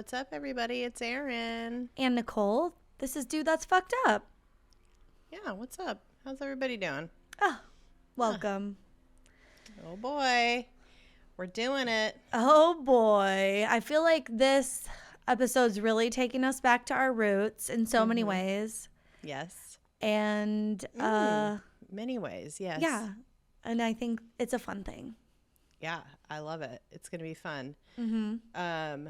What's up, everybody? It's Erin. And Nicole. This is Dude That's Fucked Up. Yeah, what's up? How's everybody doing? Oh, welcome. Oh, boy. We're doing it. Oh, boy. I feel like this episode's really taking us back to our roots in so many ways. Yes. And, many ways, yes. yeah. And I think it's a fun thing. Yeah, I love it. It's going to be fun. Mm-hmm.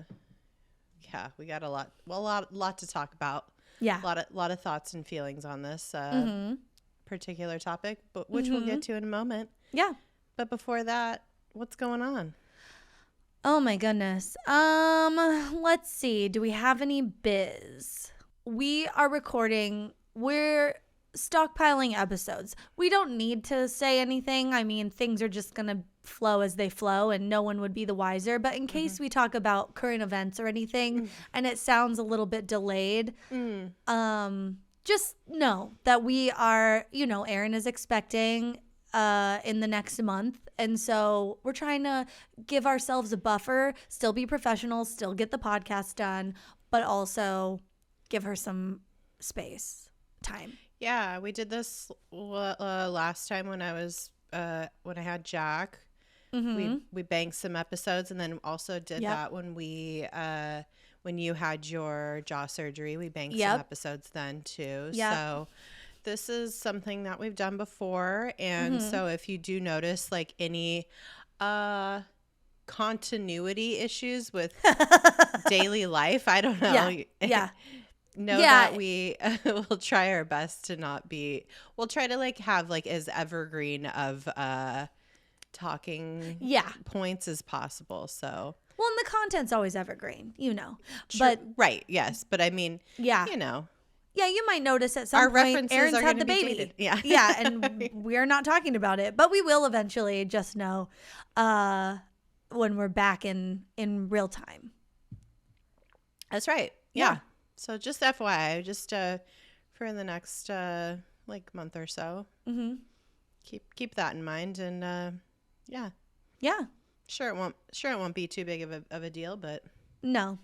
Yeah, we got a lot to talk about. Yeah. A lot of thoughts and feelings on this particular topic, but which we'll get to in a moment. Yeah. But before that, what's going on? Oh my goodness. Let's see. Do we have any biz? We are recording. We're stockpiling episodes. We don't need to say anything. I mean, things are just going to flow as they flow and no one would be the wiser. But in case we talk about current events or anything and it sounds a little bit delayed, just know that we are, Erin is expecting in the next month. And so we're trying to give ourselves a buffer, still be professional, still get the podcast done, but also give her some space, time. Yeah, we did this last time when I was when I had Jack. We banked some episodes, and then also did that when we when you had your jaw surgery. We banked some episodes then too. So this is something that we've done before, and so if you do notice like any continuity issues with daily life, I don't know. Know that we will try our best to not be. We'll try to like have like as evergreen of talking points as possible. So well, and the content's always evergreen, but right, yes, but I mean, Yeah, you might notice at some our point references Erin's are had the gonna be baby. dated. Yeah, yeah, and we're not talking about it, but we will eventually. Just know when we're back in real time. That's right. Yeah. So just FYI, just for the next like month or so, keep that in mind, and yeah. Sure, it won't be too big of a deal, but no.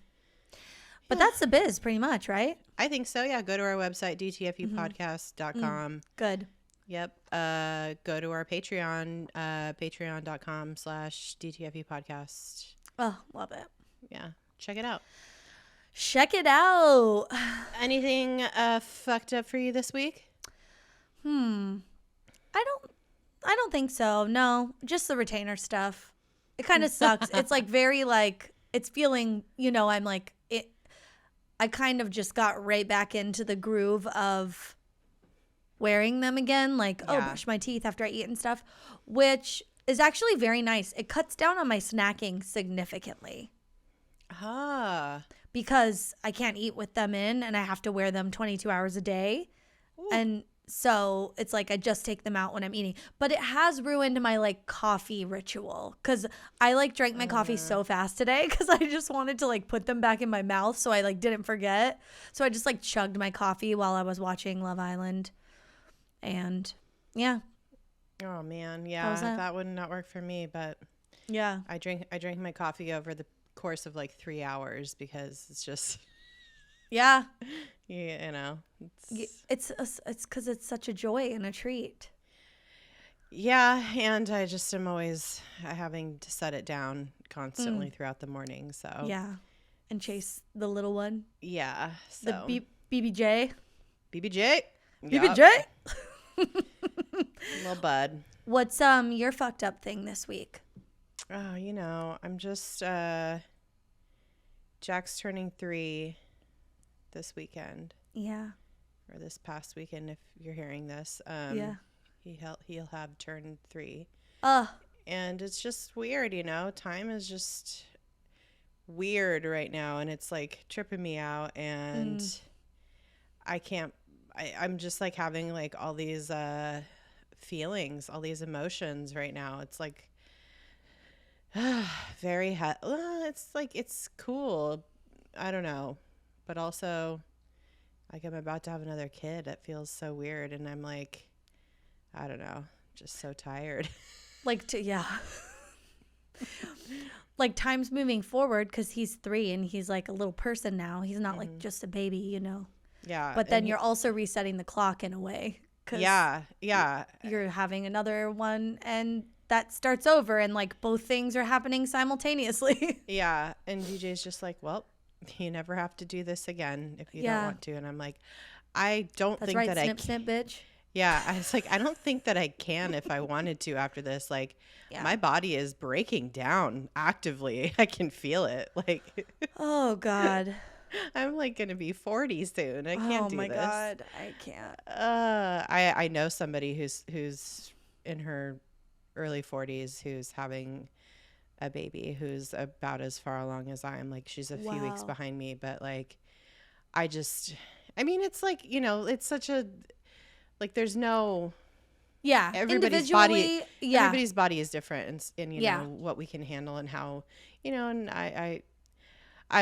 But that's the biz, pretty much, right? I think so. Yeah, go to our website dtfupodcast.com. Good. Yep. Go to our Patreon, patreon.com/dtfupodcast. Oh, love it. Yeah, check it out. Check it out. Anything fucked up for you this week? I don't think so. No, just the retainer stuff. It kind of sucks. It's like very like it's feeling, I'm like it. I kind of just got right back into the groove of wearing them again. Like, brush my teeth after I eat and stuff, which is actually very nice. It cuts down on my snacking significantly. Because I can't eat with them in and I have to wear them 22 hours a day. Ooh. And so it's like I just take them out when I'm eating. But it has ruined my like coffee ritual because I like drank my coffee so fast today because I just wanted to like put them back in my mouth so I like didn't forget. So I just like chugged my coffee while I was watching Love Island. And yeah. Oh man, yeah, that would not work for me, but yeah. I drank my coffee over the course of like 3 hours because it's just it's because it's such a joy and a treat. And I just am always having to set it down constantly throughout the morning, so and chase the little one, so the BBJ little bud. What's your fucked up thing this week? Oh, I'm just Jack's turning 3 this weekend. Yeah. Or this past weekend if you're hearing this. He'll have turned 3. And it's just weird, Time is just weird right now and it's like tripping me out and I'm just like having like all these feelings, all these emotions right now. It's like very it's like it's cool, I don't know, but also like I'm about to have another kid. It feels so weird and I'm like, I don't know, just so tired. like times moving forward, because he's 3 and he's like a little person now. He's not like just a baby, you know. Yeah. But then you're also resetting the clock in a way. Yeah. You're having another one and that starts over, and like both things are happening simultaneously. Yeah. And DJ's just like, well, you never have to do this again if you don't want to. And I'm like, I don't think that snip, snip, bitch. Yeah. I was like, I don't think that I can if I wanted to after this. Like, my body is breaking down actively. I can feel it. Like, oh God. I'm like going to be 40 soon. I can't do this. Oh my God. I can't. I know somebody who's in her early 40s who's having a baby who's about as far along as I am. Like, she's a few weeks behind me, but like, I mean, it's like, you know, it's such a, like, there's no, everybody's body is different, and you know what we can handle and how, you know, and I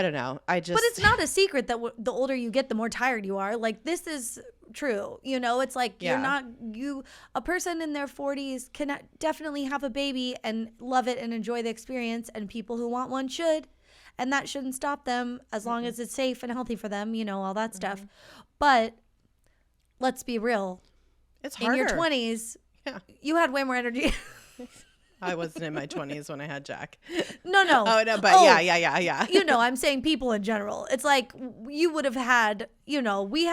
don't know. But it's not a secret that the older you get, the more tired you are. Like, this is true. You know, it's like a person in their 40s can definitely have a baby and love it and enjoy the experience. And people who want one should. And that shouldn't stop them as long as it's safe and healthy for them, you know, all that stuff. But let's be real. It's harder. In your 20s, you had way more energy. I wasn't in my 20s when I had Jack. No. Oh, no, but yeah. You know, I'm saying people in general. It's like you would have had, you know, we've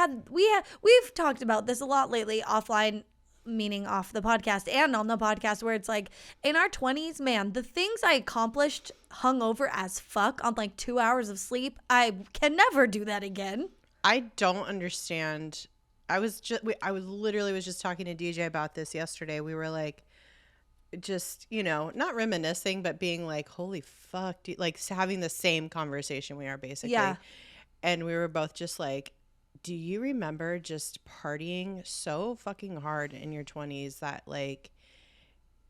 talked about this a lot lately offline, meaning off the podcast and on the podcast, where it's like in our 20s, man, the things I accomplished hungover as fuck on like 2 hours of sleep, I can never do that again. I don't understand. I was literally just talking to DJ about this yesterday. We were like, just, you know, not reminiscing, but being like, holy fuck, like having the same conversation we are basically. Yeah. And we were both just like, do you remember just partying so fucking hard in your 20s that like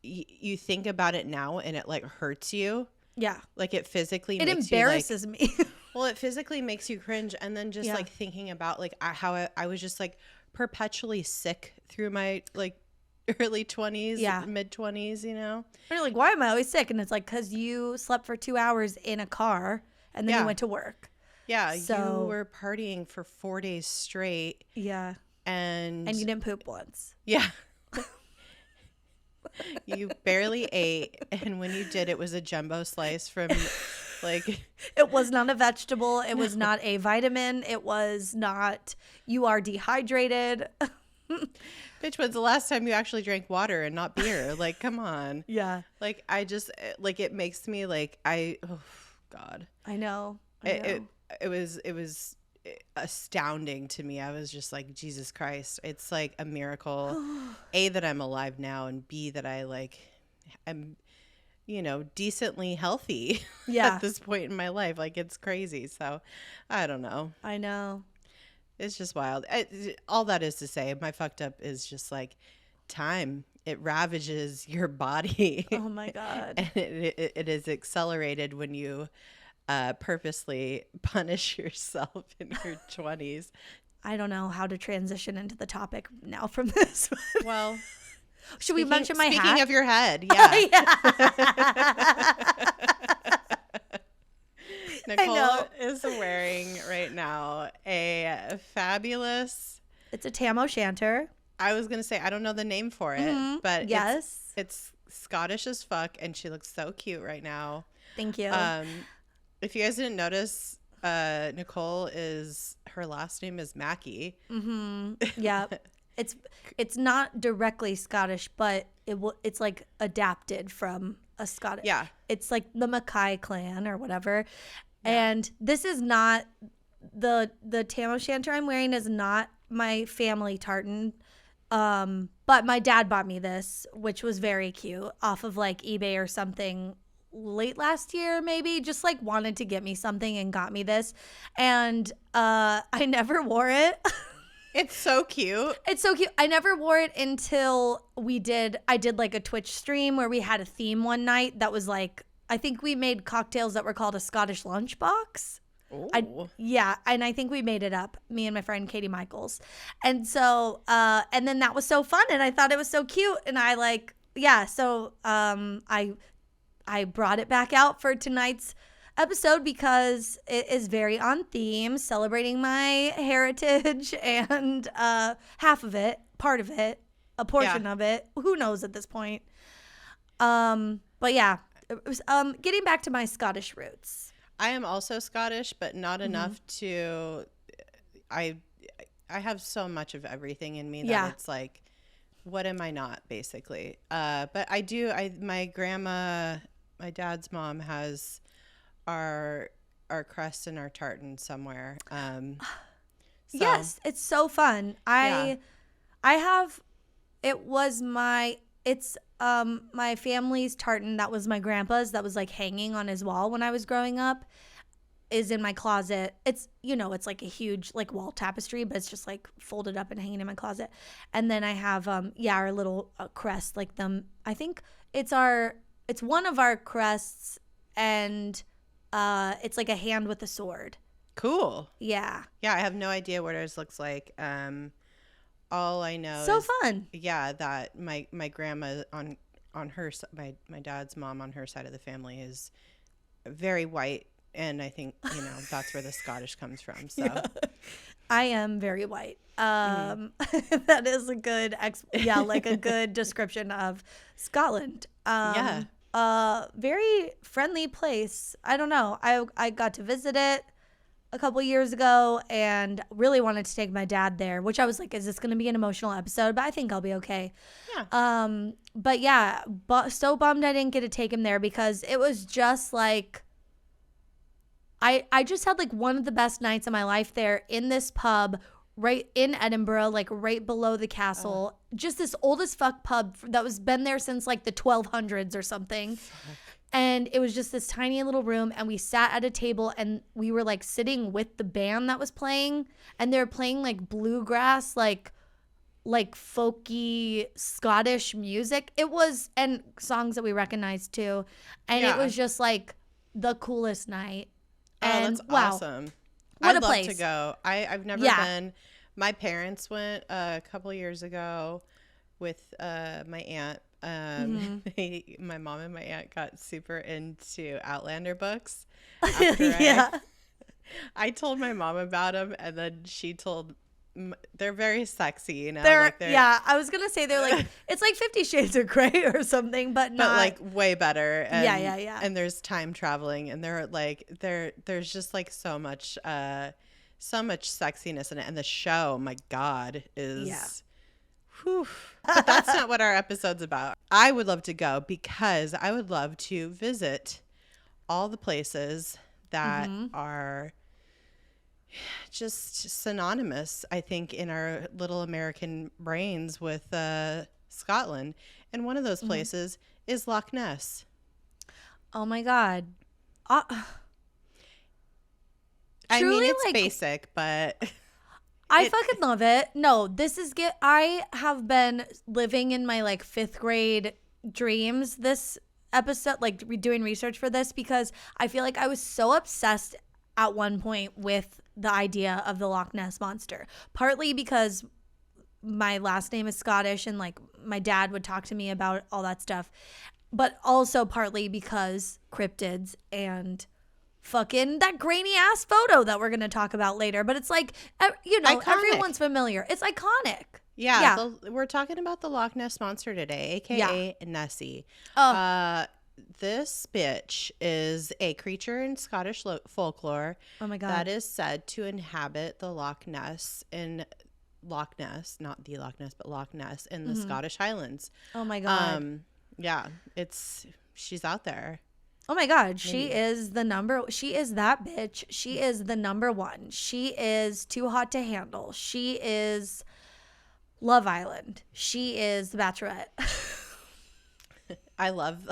you think about it now and it like hurts you? Yeah. Like it physically it embarrasses me. Well, it physically makes you cringe. And then just like thinking about like how I was just like perpetually sick through my like early 20s, mid 20s, you know? And you're like, why am I always sick? And it's like, because you slept for 2 hours in a car and then you went to work. Yeah, so, you were partying for 4 days straight. Yeah. And you didn't poop once. Yeah. You barely ate. And when you did, it was a jumbo slice from like. It was not a vegetable. It was not a vitamin. It was not, you are dehydrated. Bitch, when's the last time you actually drank water and not beer? Like, come on. Yeah. Like, I just, like, it makes me like, oh, God. I know. It was astounding to me. I was just like, Jesus Christ. It's like a miracle. A, that I'm alive now, and B, that I like am, you know, decently healthy at this point in my life. Like, it's crazy. So, I don't know. I know. It's just wild. All that is to say, my fucked up is just like time. It ravages your body. Oh, my God. And it is accelerated when you purposely punish yourself in your 20s. I don't know how to transition into the topic now from this. Well, should we mention my hat? Speaking of your head, Nicole is wearing right now a fabulous. It's a tam o'shanter. I was gonna say I don't know the name for it, but it's Scottish as fuck, and she looks so cute right now. Thank you. If you guys didn't notice, Nicole her last name is Mackey. Mm-hmm. Yeah, it's not directly Scottish, but it's like adapted from a Scottish. Yeah, it's like the Mackay clan or whatever. Yeah. And this is not the tam o'shanter I'm wearing is not my family tartan. But my dad bought me this, which was very cute, off of like eBay or something late last year, maybe. Just like wanted to get me something and got me this. And I never wore it. It's so cute. It's so cute. I never wore it until I did like a Twitch stream where we had a theme one night that was like, I think we made cocktails that were called a Scottish lunchbox. And I think we made it up, me and my friend Katie Michaels. And so, and then that was so fun, and I thought it was so cute, and I I brought it back out for tonight's episode because it is very on theme, celebrating my heritage and half of it, part of it, a portion of it. Who knows at this point? But yeah, it was, getting back to my Scottish roots. I am also Scottish, but not enough to. I have so much of everything in me that it's like, what am I not, basically? But I do. My grandma, my dad's mom has our crest and our tartan somewhere. Yes, it's so fun. I have. It was my. It's my family's tartan that was my grandpa's that was like hanging on his wall when I was growing up is in my closet. It's, it's like a huge like wall tapestry, but it's just like folded up and hanging in my closet. And then I have our little crest, like them. I think it's one of our crests, and it's like a hand with a sword. Cool. Yeah. Yeah, I have no idea what ours looks like. All I know so is, fun. Yeah, that my grandma on her my dad's mom on her side of the family is very white, and I think that's where the Scottish comes from. So I am very white. That is a good like a good description of Scotland. Very friendly place. I don't know. I got to visit it a couple years ago and really wanted to take my dad there, which I was like, is this going to be an emotional episode? But I think I'll be okay. Yeah. But yeah, so bummed I didn't get to take him there because it was just like, I just had like one of the best nights of my life there in this pub right in Edinburgh, like right below the castle. Just this old as fuck pub that was been there since like the 1200s or something. Fuck. And it was just this tiny little room, and we sat at a table, and we were like sitting with the band that was playing, and they were playing like bluegrass, like folky Scottish music. It was, and songs that we recognized too. And it was just like the coolest night. And that's awesome. What I'd a place to go. I've never been. My parents went a couple years ago with my aunt. My mom and my aunt got super into Outlander books. I told my mom about them, and then she told. They're very sexy, They're I was gonna say they're like it's like 50 Shades of Grey or something, but like way better. And, yeah. And there's time traveling, and there's just like so much sexiness in it, and the show, my God, is. Whew. But that's not what our episode's about. I would love to go because I would love to visit all the places that are just synonymous, I think, in our little American brains with Scotland. And one of those places is Loch Ness. Oh my God. I mean, it's like, basic, but... I fucking love it. No, I have been living in my like 5th grade dreams this episode, like doing research for this, because I feel like I was so obsessed at one point with the idea of the Loch Ness Monster. Partly because my last name is Scottish and like my dad would talk to me about all that stuff, but also partly because cryptids and fucking that grainy ass photo that we're going to talk about later. But it's like, iconic. Everyone's familiar. It's iconic. Yeah. We're talking about the Loch Ness Monster today, aka Nessie. This bitch is a creature in Scottish folklore. Oh my God. That is said to inhabit the Loch Ness in Loch Ness, not the Loch Ness, but Loch Ness in the Scottish Highlands. Oh my God. She's out there. Oh my God, she is that bitch. She is the number one. She is too hot to handle. She is Love Island. She is The Bachelorette. I love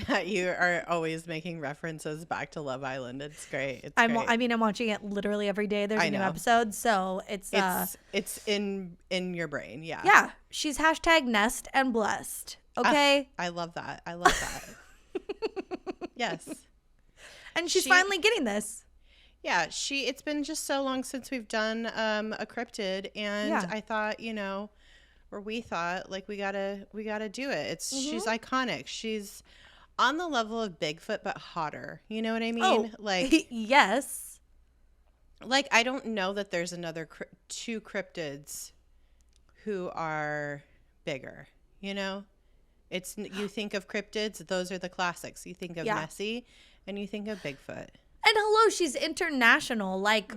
that you are always making references back to Love Island. It's great. I'm watching it literally every day. There's a new episode, so it's in your brain. Yeah. Yeah, she's #nest and blessed. Okay. I love that. Yes. And she's finally getting this. Yeah, it's been just so long since we've done a cryptid, and I thought, or we thought, like, we gotta do it. She's iconic. She's on the level of Bigfoot, but hotter. You know what I mean? Oh, Like, yes. like I don't know that there's another two cryptids who are bigger. You know, it's you think of cryptids; those are the classics. You think of Nessie, and you think of Bigfoot. And hello, she's international. Like,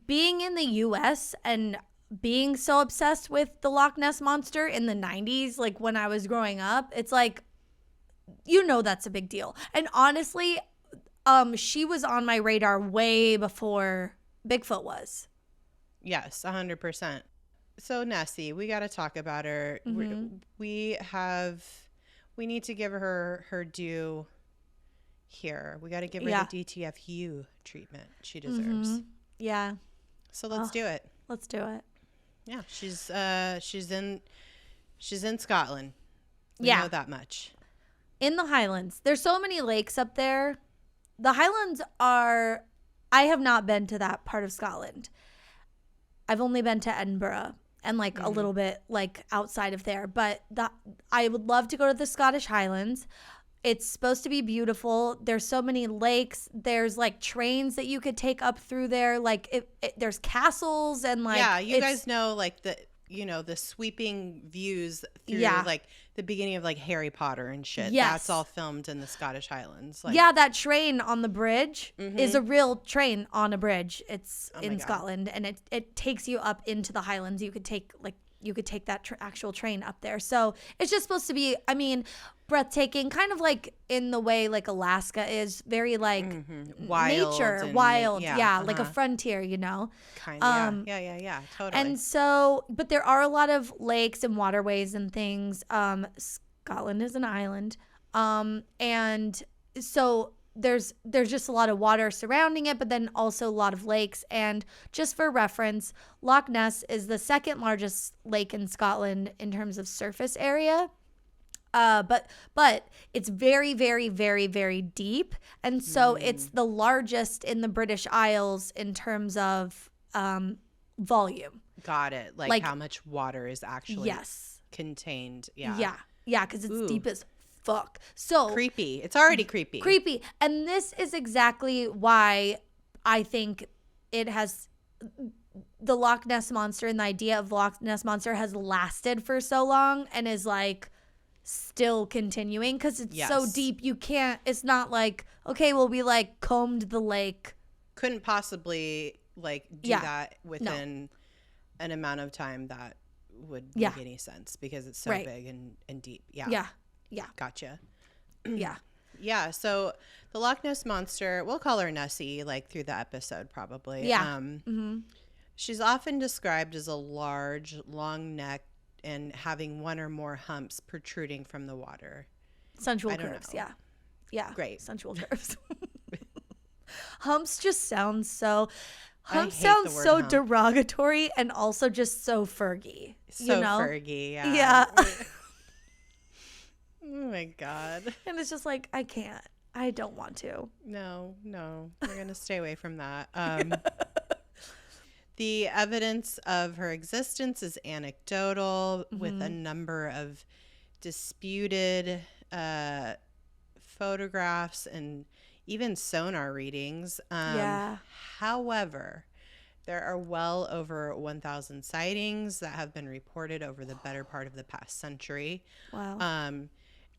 being in the U.S. and being so obsessed with the Loch Ness Monster in the 90s, like when I was growing up, it's like, you know, that's a big deal. And honestly, she was on my radar way before Bigfoot was. Yes, 100%. So Nessie, we got to talk about her. We need to give her her due here. We got to give her the DTFU treatment she deserves. Yeah. So let's do it. Let's do it. Yeah, she's in Scotland. We know that much. In the Highlands. There's so many lakes up there. The Highlands are, I have not been to that part of Scotland. I've only been to Edinburgh and like a little bit like outside of there, but I would love to go to the Scottish Highlands. It's supposed to be beautiful. There's so many lakes. There's like trains that you could take up through there. Like there's castles and like you guys know like the sweeping views through like the beginning of like Harry Potter and shit. Yes. That's all filmed in the Scottish Highlands. Like, that train on the bridge is a real train on a bridge. It's in Scotland, and it takes you up into the Highlands. You could take that actual train up there. So it's just supposed to be, I mean, breathtaking, kind of like in the way like Alaska is, very like wild nature, wild, like a frontier, you know. Kind of, yeah, totally. And so, but there are a lot of lakes and waterways and things. Scotland is an island, and so there's just a lot of water surrounding it, but then also a lot of lakes. And just for reference, Loch Ness is the second largest lake in Scotland in terms of surface area. But it's very, very, very, very deep. And so it's the largest in the British Isles in terms of volume. Got it. Like how much water is actually contained. Yeah. Yeah, because it's deep as fuck. So creepy. It's already creepy. And this is exactly why I think it has, the Loch Ness Monster and the idea of Loch Ness Monster has lasted for so long and is like still continuing, because it's so deep. You can't, it's not like, okay, well, we like combed the lake. Couldn't possibly like do that within an amount of time that would make any sense, because it's so big and deep. Yeah. Gotcha. Yeah. So the Loch Ness Monster, we'll call her Nessie like through the episode probably. Yeah. She's often described as a large, long neck and having one or more humps protruding from the water. Sensual curves. Know. Yeah. Great. Sensual curves. Humps just sound so... Hump sounds so hump. derogatory and also just so Fergie. So you know? Fergie, Yeah. Oh my God. And it's just like, I can't. I don't want to. No. We're going to stay away from that. The evidence of her existence is anecdotal, with a number of disputed photographs and even sonar readings. However, there are well over 1,000 sightings that have been reported over the better part of the past century. Wow.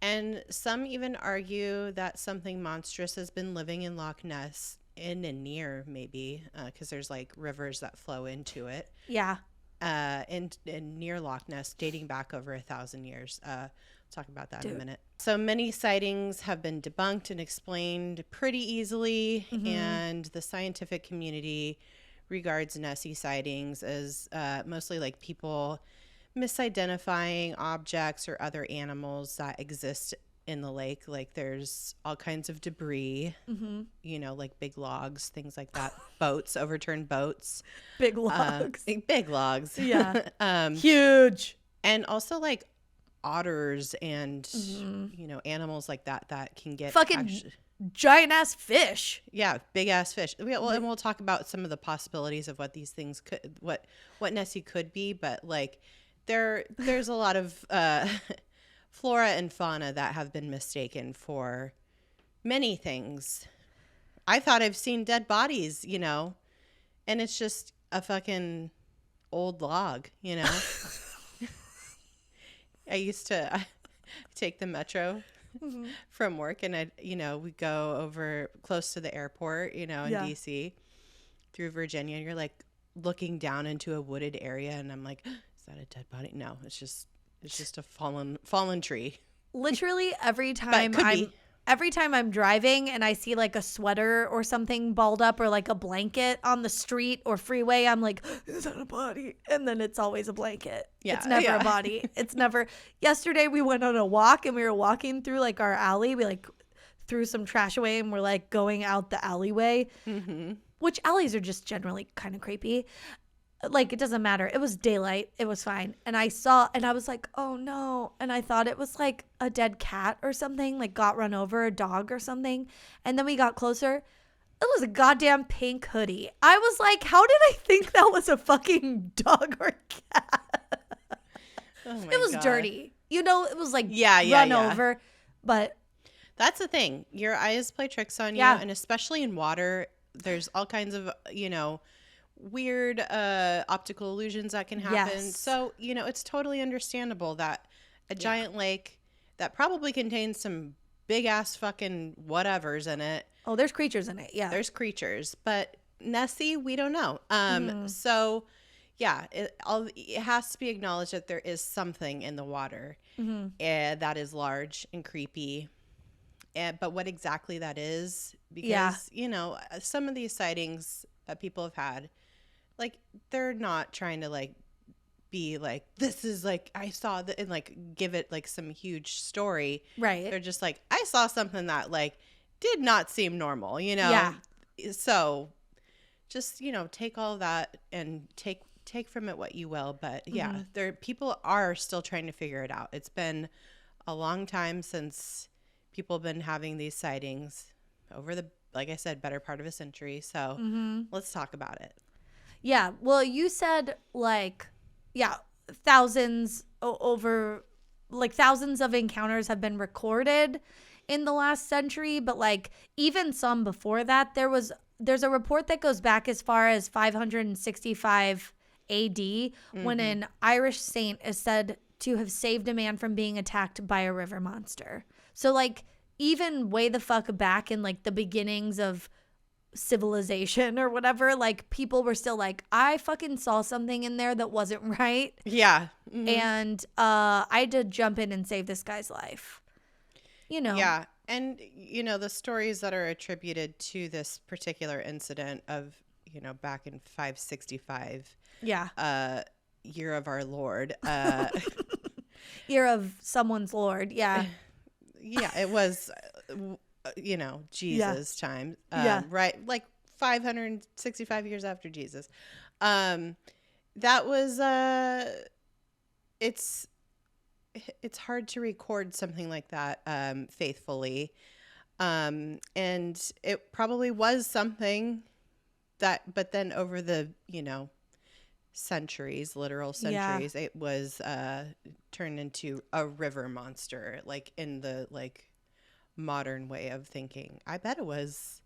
And some even argue that something monstrous has been living in Loch Ness, in and near maybe, because there's like rivers that flow into it. Yeah. And near Loch Ness, dating back over 1,000 years. We'll talk about that in a minute. So many sightings have been debunked and explained pretty easily, and the scientific community regards Nessie sightings as mostly like people misidentifying objects or other animals that exist in the lake. Like there's all kinds of debris, you know, like big logs, things like that. Boats, overturned boats. Big logs. Big logs. Yeah. Huge. And also like otters and, you know, animals like that can get fucking giant ass fish. Yeah, big ass fish. Well, and we'll talk about some of the possibilities of what these things could, what Nessie could be, but like there's a lot of flora and fauna that have been mistaken for many things. I thought I've seen dead bodies, and it's just a fucking old log, I used to take the metro from work, and we go over close to the airport, in DC through Virginia, and you're like looking down into a wooded area, and I'm like, is that a dead body? No, it's just a fallen tree. Literally every time I'm driving and I see like a sweater or something balled up or like a blanket on the street or freeway, I'm like, is that a body? And then it's always a blanket. Yeah, it's never a body. It's never. Yesterday we went on a walk and we were walking through like our alley. We like threw some trash away and we're like going out the alleyway, which alleys are just generally kind of creepy. Like, it doesn't matter. It was daylight. It was fine. And I saw, and I was like, oh no. And I thought it was like a dead cat or something, like got run over, a dog or something. And then we got closer. It was a goddamn pink hoodie. I was like, how did I think that was a fucking dog or cat? It was dirty. It was like run over. But that's the thing. Your eyes play tricks on you. And especially in water, there's all kinds of, weird optical illusions that can happen. Yes. So, it's totally understandable that a giant lake that probably contains some big ass fucking whatevers in it. Oh, there's creatures in it. Yeah. There's creatures. But Nessie, we don't know. So, yeah, it has to be acknowledged that there is something in the water that is large and creepy. But what exactly that is, because, some of these sightings that people have had, like, they're not trying to like be like, this is like, I saw that, and like give it like some huge story. Right. They're just like, I saw something that like did not seem normal, Yeah. So just, take all of that and take from it what you will. But yeah, people are still trying to figure it out. It's been a long time since people have been having these sightings over the, like I said, better part of a century. So let's talk about it. Yeah. Well, you said thousands of encounters have been recorded in the last century. But like even some before that, there's a report that goes back as far as 565 AD when an Irish saint is said to have saved a man from being attacked by a river monster. So like even way the fuck back in like the beginnings of civilization or whatever, like people were still like, I fucking saw something in there that wasn't right. Yeah. And I had to jump in and save this guy's life. Yeah. And, the stories that are attributed to this particular incident of, back in 565. Yeah. Year of our Lord. Year of someone's Lord. Yeah. Yeah, it was, Jesus' time. Right? Like 565 years after Jesus. That was, it's hard to record something like that faithfully. And it probably was something that, but then over the, centuries, literal centuries, it was turned into a river monster, like in the like modern way of thinking. I bet it was,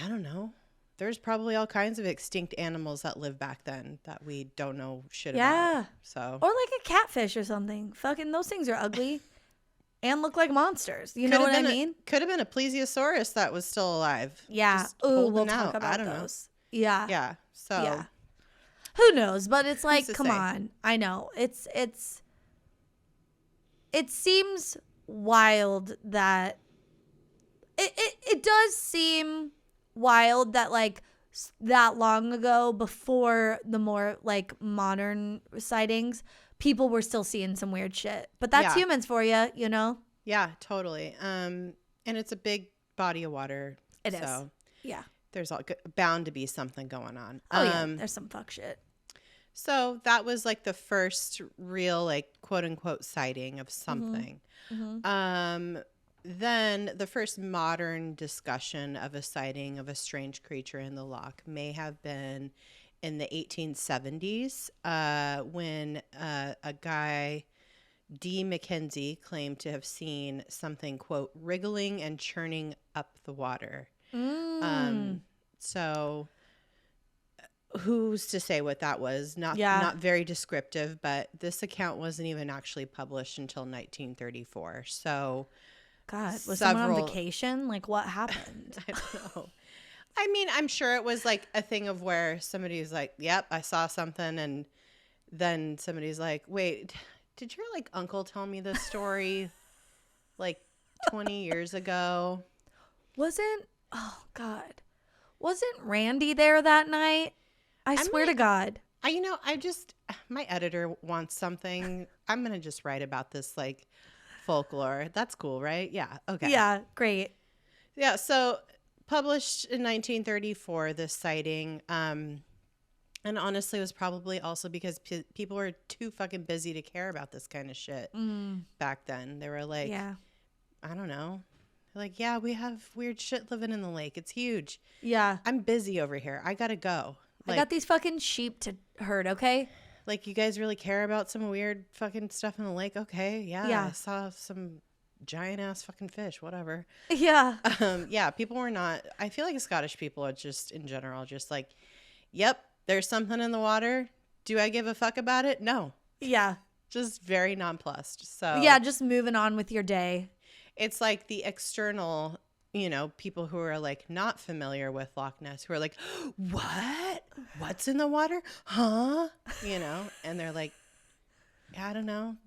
I don't know, there's probably all kinds of extinct animals that lived back then that we don't know shit about. So, or like a catfish or something. Fucking those things are ugly and look like monsters. You know what I mean? Could have been a plesiosaurus that was still alive. Yeah. Ooh, we'll talk about those. Yeah. Yeah. So. Yeah. Who knows? But it's like, come on. I know. It seems wild that it does seem wild that like that long ago, before the more like modern sightings, people were still seeing some weird shit. But that's humans for you, Yeah, totally. And it's a big body of water. It is. Yeah. There's bound to be something going on. Oh, yeah. There's some fuck shit. So that was like the first real, like, quote unquote sighting of something. Then the first modern discussion of a sighting of a strange creature in the loch may have been in the 1870s when a guy, D. Mackenzie claimed to have seen something, quote, wriggling and churning up the water. So who's to say what that was? Not very descriptive, but this account wasn't even actually published until 1934. So God, was someone on vacation? Like, what happened? I don't know. I mean, I'm sure it was like a thing of where somebody's like, yep, I saw something. And then somebody's like, wait, did your like uncle tell me this story like 20 years ago? Oh God, wasn't Randy there that night? I swear to God. My editor wants something. I'm going to just write about this like folklore. That's cool, right? Yeah. Okay. Yeah. Great. Yeah. So published in 1934, this sighting. And honestly, it was probably also because people were too fucking busy to care about this kind of shit back then. They were like, I don't know. Like, yeah, we have weird shit living in the lake. It's huge. Yeah. I'm busy over here. I got to go. Like, I got these fucking sheep to herd, okay? Like, you guys really care about some weird fucking stuff in the lake? Okay, yeah. I saw some giant-ass fucking fish, whatever. Yeah. Yeah, people were not... I feel like Scottish people are just, in general, just like, yep, there's something in the water. Do I give a fuck about it? No. Yeah. Just very nonplussed. So yeah, just moving on with your day. It's like the external... people who are like not familiar with Loch Ness who are like, what? What's in the water? Huh? And they're like, I don't know.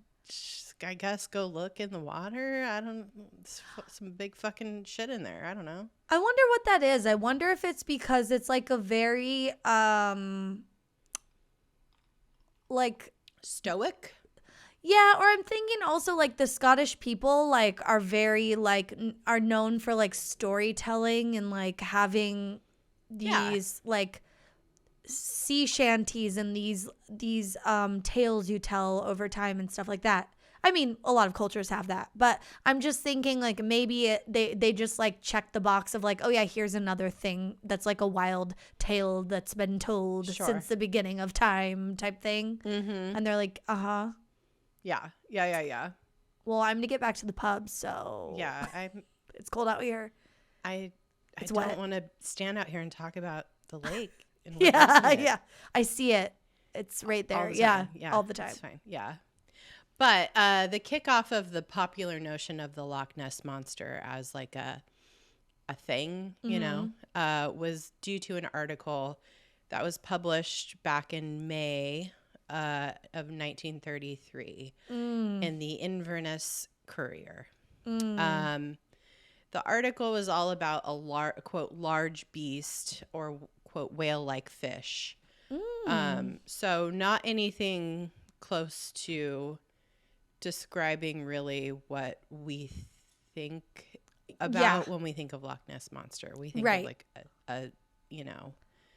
I guess go look in the water. Some big fucking shit in there. I don't know. I wonder what that is. I wonder if it's because it's like a very, like stoic. Yeah, or I'm thinking also like the Scottish people like are very like are known for like storytelling and like having these like sea shanties and these tales you tell over time and stuff like that. I mean, a lot of cultures have that, but I'm just thinking like maybe they just like check the box of like, oh yeah, here's another thing that's like a wild tale that's been told since the beginning of time type thing, and they're like, Yeah. Well, I'm gonna get back to the pub, so yeah, it's cold out here. I don't want to stand out here and talk about the lake. Yeah. I see it. It's right there. Yeah, all the time. It's fine. Yeah. But the kickoff of the popular notion of the Loch Ness Monster as like a thing, was due to an article that was published back in May of 1933 in the Inverness Courier. The article was all about a quote large beast or quote whale-like fish. So not anything close to describing really what we think about when we think of Loch Ness Monster. We think of like a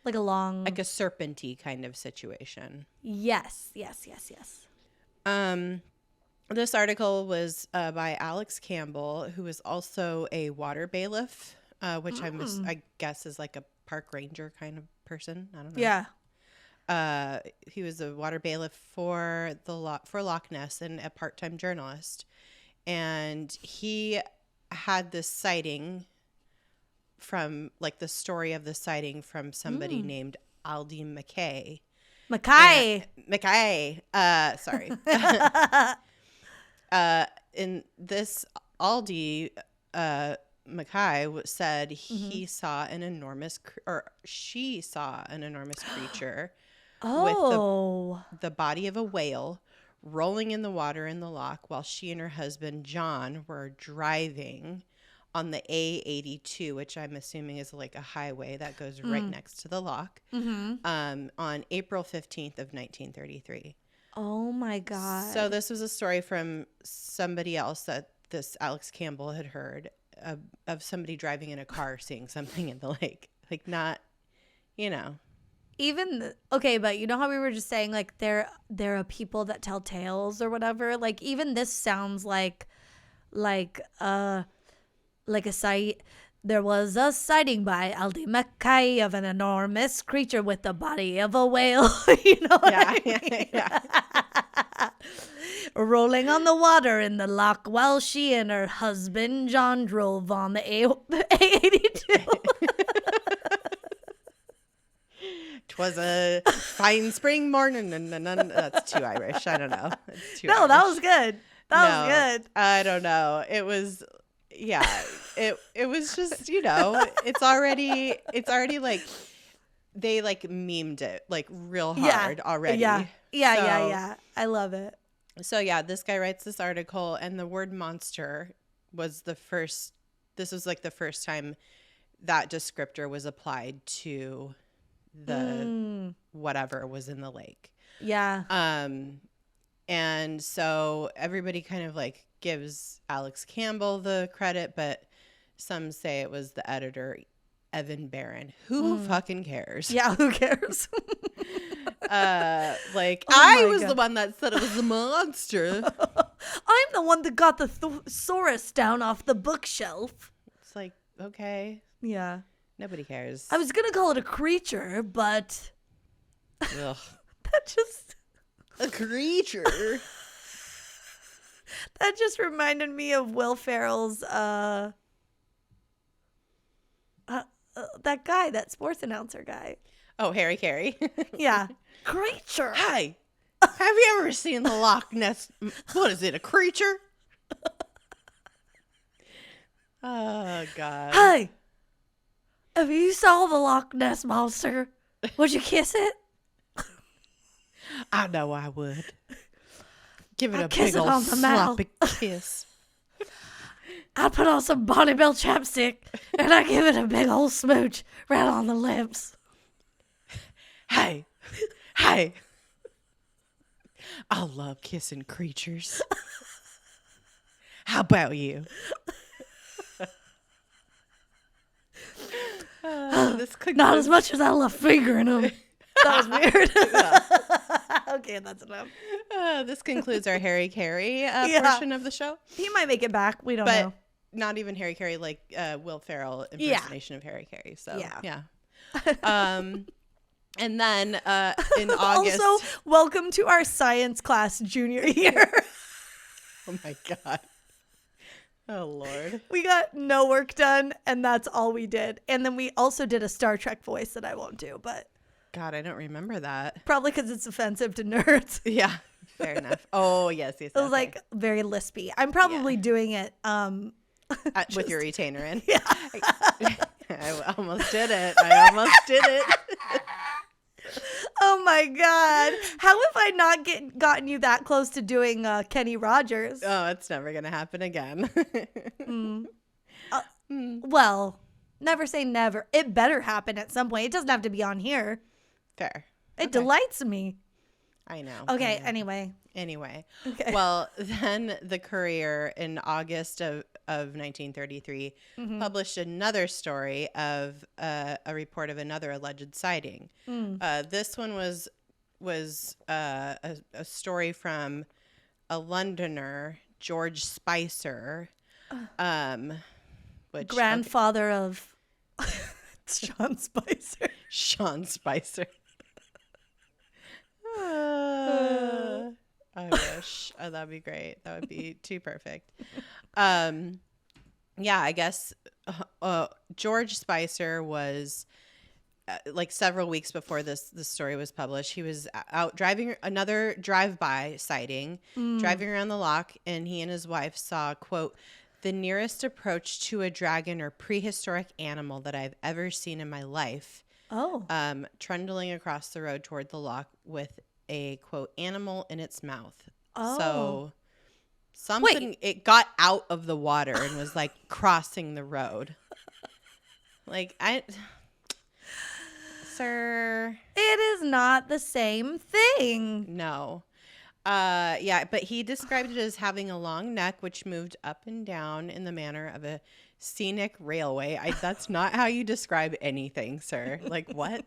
like a long, like a serpenty kind of situation. Yes. This article was by Alex Campbell, who is also a water bailiff, which I guess is like a park ranger kind of person. I don't know. Yeah. He was a water bailiff for Loch Ness and a part-time journalist, and he had this sighting from like the story of the sighting from somebody named Aldi Mackay. Sorry. In this Aldi Mackay said he saw an enormous she saw an enormous creature with the body of a whale rolling in the water in the loch while she and her husband John were driving on the A82, which I'm assuming is like a highway that goes right next to the loch, on April 15th of 1933. Oh my God. So this was a story from somebody else that this Alex Campbell had heard of somebody driving in a car seeing something in the lake. Like not, Even, but you know how we were just saying like there are people that tell tales or whatever? Like even this sounds like a sight. There was a sighting by Aldi Mackay of an enormous creature with the body of a whale. You know what I mean? rolling on the water in the loch while she and her husband John drove on the A82. 'Twas a fine spring morning. That's too Irish. I don't know. No, Irish. that was good. That was good. I don't know. It was, yeah. It was just, it's already like they like memed it like real hard already. Yeah. I love it. So yeah, this guy writes this article, and the word monster was the first. This was like the first time that descriptor was applied to the whatever was in the lake. Yeah. And so everybody kind of like gives Alex Campbell the credit, but some say it was the editor, Evan Barron. Who fucking cares? Yeah, who cares? I was the one that said it was the monster. I'm the one that got the thesaurus down off the bookshelf. It's like, okay. Yeah. Nobody cares. I was going to call it a creature, but Ugh. that just... A creature? That just reminded me of Will Ferrell's, that guy, that sports announcer guy. Oh, Harry Carey. Yeah. Creature. Hi. Have you ever seen the Loch Ness? What is it, a creature? Oh, God. Hey, if you saw the Loch Ness Monster, would you kiss it? I know I would. Give it I'd a kiss big it old on the mouth. sloppy kiss. I'd put on some Bonnie Bell chapstick, and I'd give it a big old smooch right on the lips. Hey. I love kissing creatures. How about you? Not as much as I love fingering them. That was weird. Okay, that's enough. This concludes our Harry Carey portion of the show. He might make it back. We don't know. Not even Harry Carey, like Will Ferrell impersonation of Harry Carey. So yeah. And then in August. Also, welcome to our science class junior year. Oh my God. Oh Lord. We got no work done, and that's all we did. And then we also did a Star Trek voice that I won't do, but God, I don't remember that. probably because it's offensive to nerds. Yeah, fair enough. Oh yes. It was like very lispy. I'm probably doing it with your retainer in. Yeah. I almost did it. Oh my God. How have I not gotten you that close to doing Kenny Rogers? Oh, it's never going to happen again. Well, never say never. It better happen at some point. It doesn't have to be on here. Fair. It delights me. I know. Okay, I know. Anyway. Okay. Well, then the Courier in August of 1933 published another story of a report of another alleged sighting. This one was a story from a Londoner, George Spicer, which grandfather of Sean Spicer. Sean Spicer. I wish. That'd be great. That would be too perfect. Yeah, I guess George Spicer was like several weeks before this story was published. He was out driving another drive-by sighting, driving around the loch, and he and his wife saw, quote, the nearest approach to a dragon or prehistoric animal that I've ever seen in my life. Oh. Trundling across the road toward the loch with a, quote, animal in its mouth. Oh. So something, it got out of the water and was like crossing the road. Like, sir. It is not the same thing. No. Yeah, but he described it as having a long neck which moved up and down in the manner of a scenic railway. That's not how you describe anything, sir. Like, what?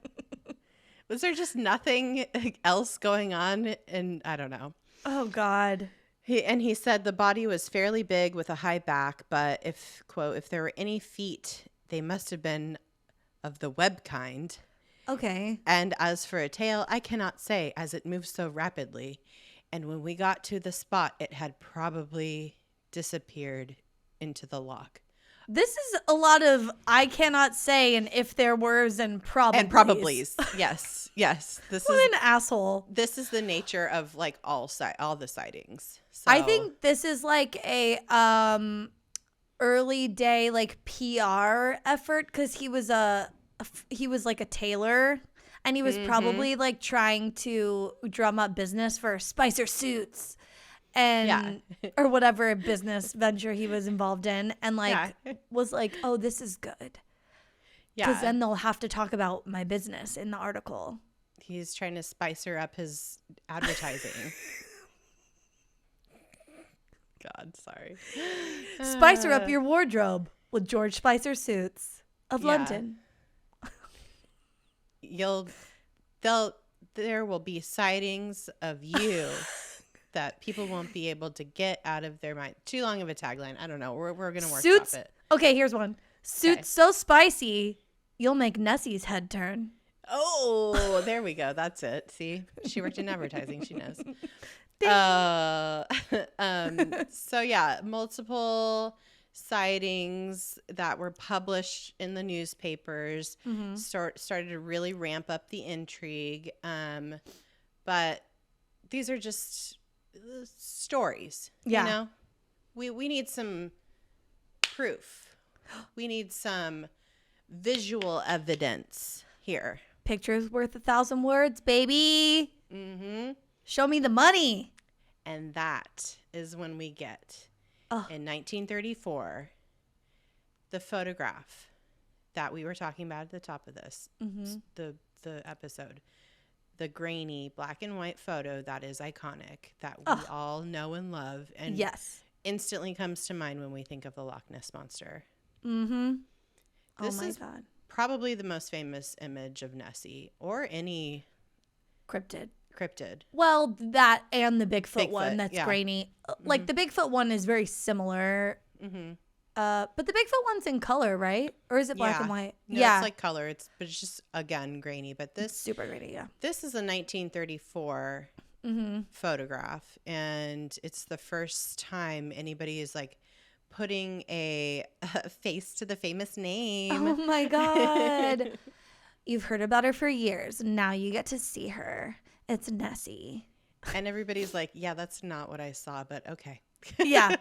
Was there just nothing else going on? And I don't know. Oh, God. He said the body was fairly big with a high back, but if, quote, if there were any feet, they must have been of the web kind. Okay. And as for a tail, I cannot say, as it moves so rapidly. And when we got to the spot, it had probably disappeared into the loch. This is a lot of I cannot say and if there were's and probablys. And probablys. Yes. This what is an asshole. This is the nature of like all the sightings. So, I think this is like a early day like PR effort because he was like a tailor and he was probably like trying to drum up business for Spicer Suits and or whatever business venture he was involved in and like was like, oh, this is good. Because then they'll have to talk about my business in the article. He's trying to spicer up his advertising. God, sorry. Spicer up your wardrobe with George Spicer Suits of London. There will be sightings of you that people won't be able to get out of their mind. Too long of a tagline. I don't know. We're going to workshop it. Okay, here's one. Suits so spicy, you'll make Nessie's head turn. Oh, there we go. That's it. See, she worked in advertising. She knows. So yeah, multiple sightings that were published in the newspapers started to really ramp up the intrigue. But these are just stories. You know, we need some proof. We need some visual evidence here. Picture's worth 1,000 words, baby. Show me the money. And that is when we get, in 1934, the photograph that we were talking about at the top of this, the episode. The grainy black and white photo that is iconic, that we all know and love, and instantly comes to mind when we think of the Loch Ness Monster. This is probably the most famous image of Nessie or any cryptid. Well, that and the Bigfoot one that's grainy. Like the Bigfoot one is very similar. But the Bigfoot one's in color, right? Or is it black and white? No, it's like color. But it's just again grainy. But this super grainy. Yeah. This is a 1934 photograph, and it's the first time anybody is like putting a face to the famous name. Oh my God! You've heard about her for years. Now you get to see her. It's Nessie. And everybody's like, yeah, that's not what I saw, but okay. Yeah.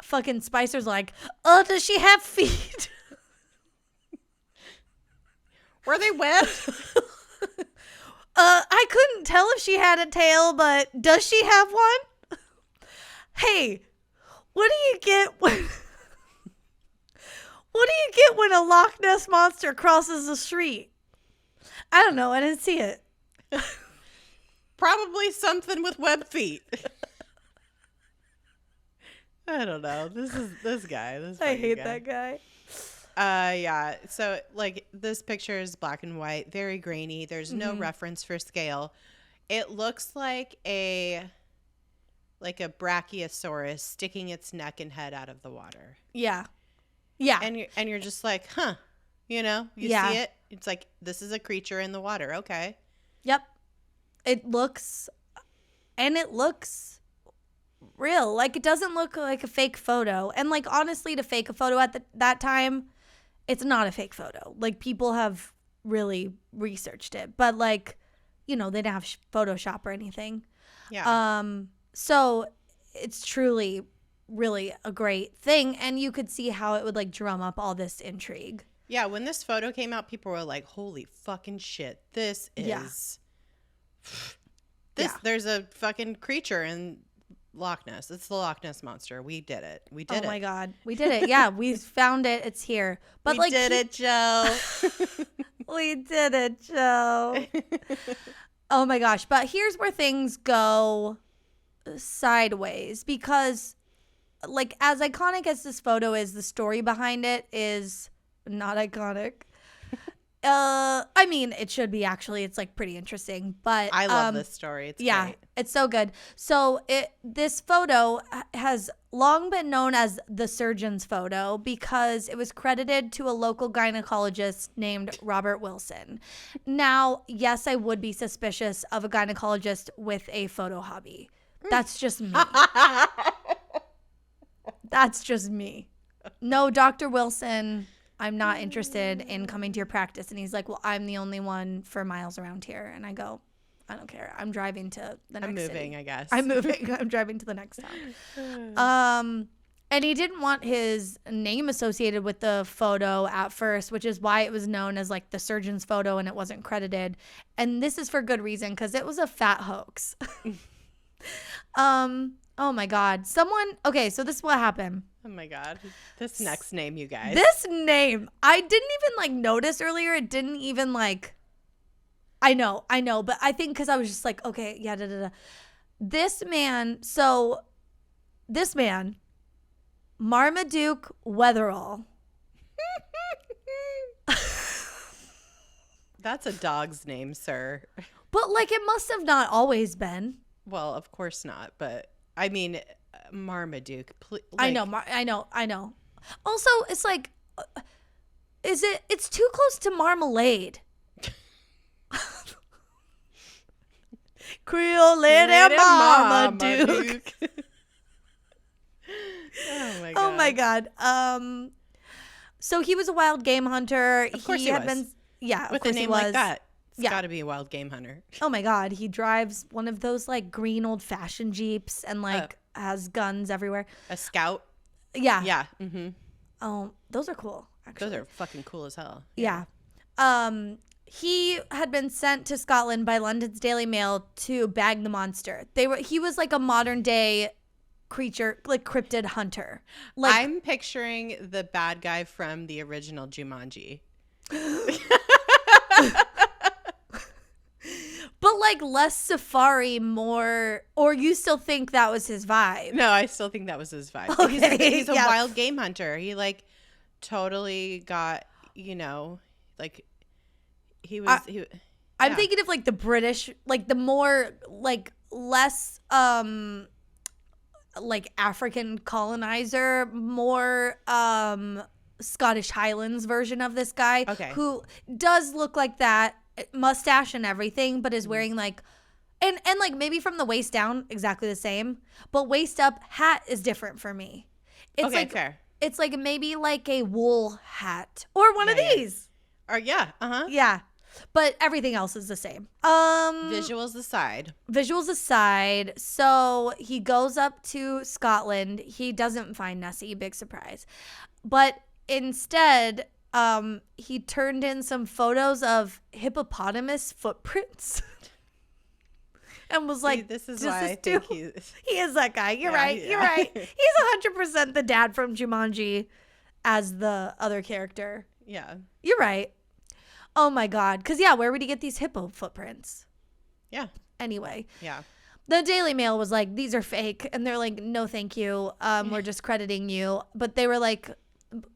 Fucking Spicer's like, oh, does she have feet? Were they webbed? I couldn't tell if she had a tail, but does she have one? Hey, what do you get when a Loch Ness Monster crosses the street? I don't know. I didn't see it. Probably something with web feet. I don't know. This guy. I hate that guy. Yeah. So like this picture is black and white, very grainy. There's no reference for scale. It looks like a brachiosaurus sticking its neck and head out of the water. Yeah. Yeah. And you're just like, huh. You know, you see it. It's like, this is a creature in the water. Okay. Yep. It looks real. Like, it doesn't look like a fake photo. And like, honestly, to fake a photo at that time, it's not a fake photo. Like, people have really researched it, but like, you know, they didn't have Photoshop or anything. Yeah. So it's truly really a great thing. And you could see how it would like drum up all this intrigue. Yeah. When this photo came out, people were like, holy fucking shit. This is there's a fucking creature in Loch Ness. It's the Loch Ness Monster. We did it. Oh my God. We did it. Yeah. We found it. It's here. But we did it, Joe. We did it, Joe. Oh my gosh. But here's where things go sideways, because like as iconic as this photo is, the story behind it is not iconic. I mean, it should be actually. It's like pretty interesting, but I love this story. It's great. It's so good. So this photo has long been known as the surgeon's photo because it was credited to a local gynecologist named Robert Wilson. Now, yes, I would be suspicious of a gynecologist with a photo hobby. That's just me. That's just me. No, Dr. Wilson, I'm not interested in coming to your practice. And he's like, well, I'm the only one for miles around here. And I go, I don't care. I'm driving to the next city. I guess. I'm moving. I'm driving to the next town. And he didn't want his name associated with the photo at first, which is why it was known as like the surgeon's photo and it wasn't credited. And this is for good reason, because it was a fat hoax. Oh my God. Okay, so this is what happened. Oh my God. This next name, you guys. This name, I didn't even like notice earlier. It didn't even like, I know. But I think because I was just like, okay, yeah, This man, Marmaduke Weatherall. That's a dog's name, sir. But like it must have not always been. Well, of course not. But I mean, Marmaduke. I know. Also, it's like, it's too close to marmalade. Creole lady Marmaduke. Oh my God. So he was a wild game hunter. Of course he was. With a name like that, it's got to be a wild game hunter. Oh my God. He drives one of those like green old fashioned Jeeps and like has guns everywhere. A Scout? Yeah. Yeah. Mm-hmm. Oh, those are cool. Actually, those are fucking cool as hell. Yeah. He had been sent to Scotland by London's Daily Mail to bag the monster. He was like a modern day creature, like cryptid hunter. Like, I'm picturing the bad guy from the original Jumanji. But like less safari, more, or you still think that was his vibe? No, I still think that was his vibe. Okay. He's a wild game hunter. He like totally got, like he was. I'm thinking of like the British, like the more like less like African colonizer, more Scottish Highlands version of this guy. Okay. Who does look like that, mustache and everything, but is wearing like and like maybe from the waist down exactly the same, but waist up hat is different for me. It's okay, like fair. It's like maybe like a wool hat or one of these. Or yeah. Yeah. But everything else is the same. Visuals aside, so he goes up to Scotland. He doesn't find Nessie, big surprise. But instead, he turned in some photos of hippopotamus footprints. And was like, this is why I think he is that guy. You're right. He's 100% the dad from Jumanji as the other character. Yeah. You're right. Oh my God. Because, where would he get these hippo footprints? Yeah. Anyway. Yeah. The Daily Mail was like, these are fake. And they're like, no, thank you. We're just crediting you. But they were like,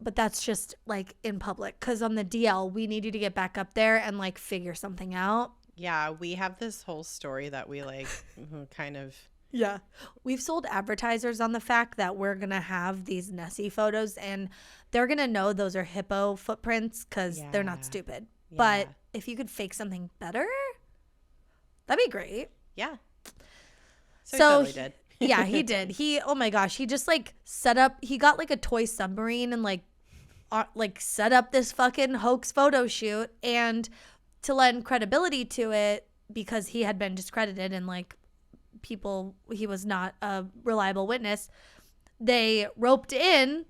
but that's just like in public. Because on the DL, we need you to get back up there and like figure something out. Yeah. We have this whole story that we like kind of. Yeah. We've sold advertisers on the fact that we're going to have these Nessie photos and they're going to know those are hippo footprints because they're not stupid. Yeah. But if you could fake something better, that'd be great. Yeah. So he totally did. Yeah, he did. Oh my gosh, he just like set up, he got like a toy submarine and like set up this fucking hoax photo shoot. And to lend credibility to it, because he had been discredited and like he was not a reliable witness, they roped in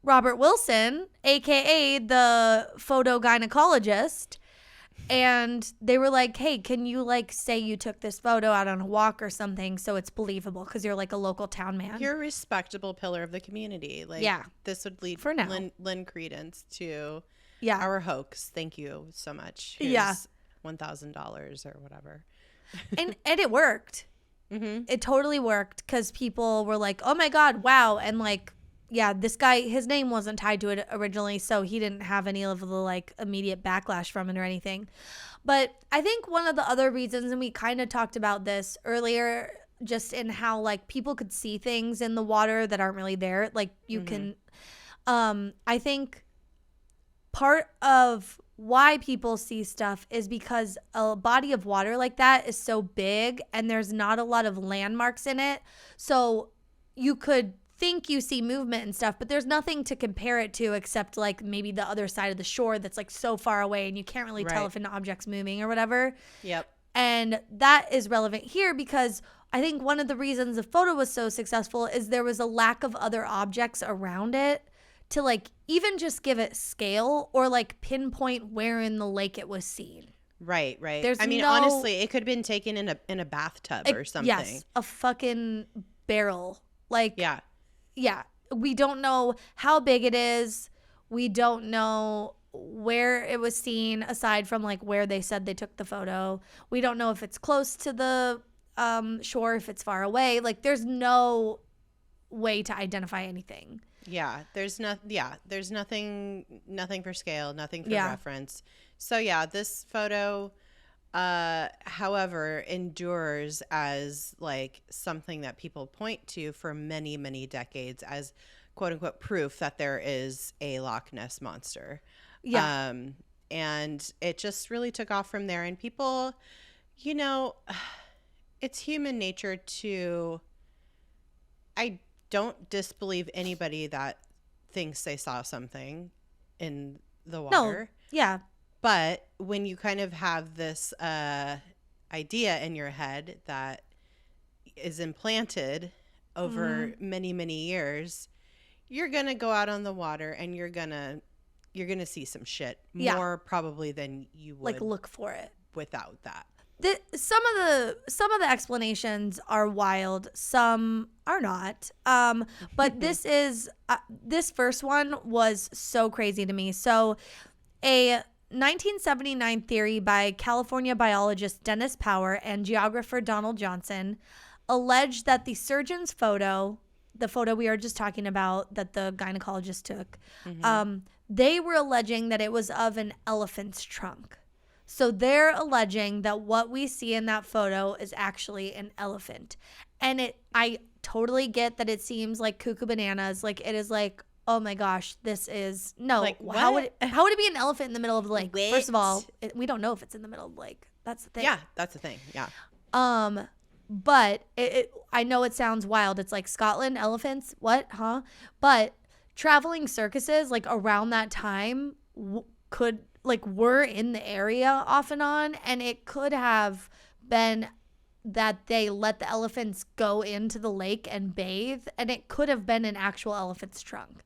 Robert Wilson, aka the photo gynecologist, and they were like, hey, can you like say you took this photo out on a walk or something so it's believable because you're like a local town man. You're a respectable pillar of the community. Like, this would lead for now. Lend credence to our hoax. Thank you so much. Here's $1,000 or whatever. And it worked. Mm-hmm. It totally worked because people were like, oh my God, wow. And like, this guy, his name wasn't tied to it originally, so he didn't have any of the like immediate backlash from it or anything. But I think one of the other reasons, and we kind of talked about this earlier, just in how like people could see things in the water that aren't really there. Like you can, I think part of why people see stuff is because a body of water like that is so big and there's not a lot of landmarks in it. So you could think you see movement and stuff, but there's nothing to compare it to except like maybe the other side of the shore that's like so far away and you can't really tell if an object's moving or whatever. Yep. And that is relevant here because I think one of the reasons the photo was so successful is there was a lack of other objects around it to like even just give it scale or like pinpoint where in the lake it was seen. Right. Honestly, it could have been taken in a bathtub or something. Yes, a fucking barrel. Like, yeah. We don't know how big it is. We don't know where it was seen aside from like where they said they took the photo. We don't know if it's close to the shore, if it's far away. Like there's no way to identify anything. There's nothing for scale, nothing for reference. So this photo however endures as like something that people point to for many, many decades as quote unquote proof that there is a Loch Ness Monster. And it just really took off from there. And people, it's human nature to, I don't disbelieve anybody that thinks they saw something in the water. No. Yeah. But when you kind of have this idea in your head that is implanted over many, many years, you're going to go out on the water and you're going to see some shit more probably than you would like look for it without that. Some of the explanations are wild, some are not. But this first one was so crazy to me. So a 1979 theory by California biologist Dennis Power and geographer Donald Johnson alleged that the surgeon's photo, the photo we were just talking about that the gynecologist took, they were alleging that it was of an elephant's trunk. So they're alleging that what we see in that photo is actually an elephant. And I totally get that it seems like cuckoo bananas. Like it is like, oh my gosh, this is no. Like, how would it be an elephant in the middle of the lake? Wait. First of all, we don't know if it's in the middle of the lake. That's the thing. Yeah, that's the thing. Yeah. But I know it sounds wild. It's like Scotland, elephants, what, huh? But traveling circuses like around that time were in the area off and on, and it could have been that they let the elephants go into the lake and bathe, and it could have been an actual elephant's trunk.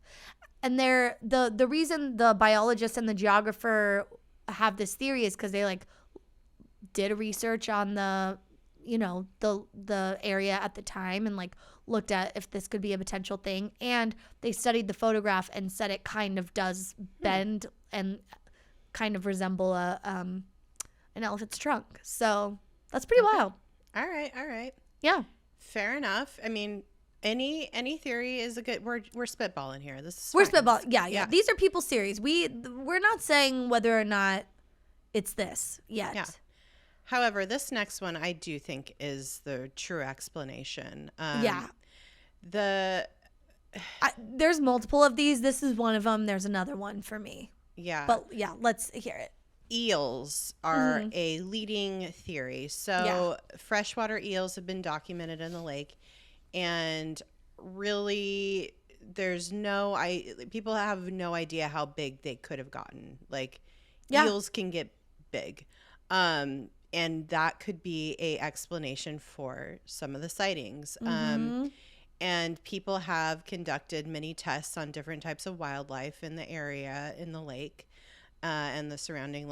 And the reason the biologist and the geographer have this theory is because they like did a research on the area at the time and like looked at if this could be a potential thing, and they studied the photograph and said it kind of does bend and kind of resemble an elephant's trunk. So that's pretty wild. All right. Yeah. Fair enough. I mean, any theory is a good. We're spitballing here. We're spitballing. Yeah. These are people's theories. We're not saying whether or not it's this yet. Yeah. However, this next one I do think is the true explanation. There's multiple of these. This is one of them. There's another one for me. Yeah. But yeah, let's hear it. Eels are a leading theory. So freshwater eels have been documented in the lake, and really people have no idea how big they could have gotten. Like eels can get big. And that could be a explanation for some of the sightings. And people have conducted many tests on different types of wildlife in the area, in the lake, and the surrounding,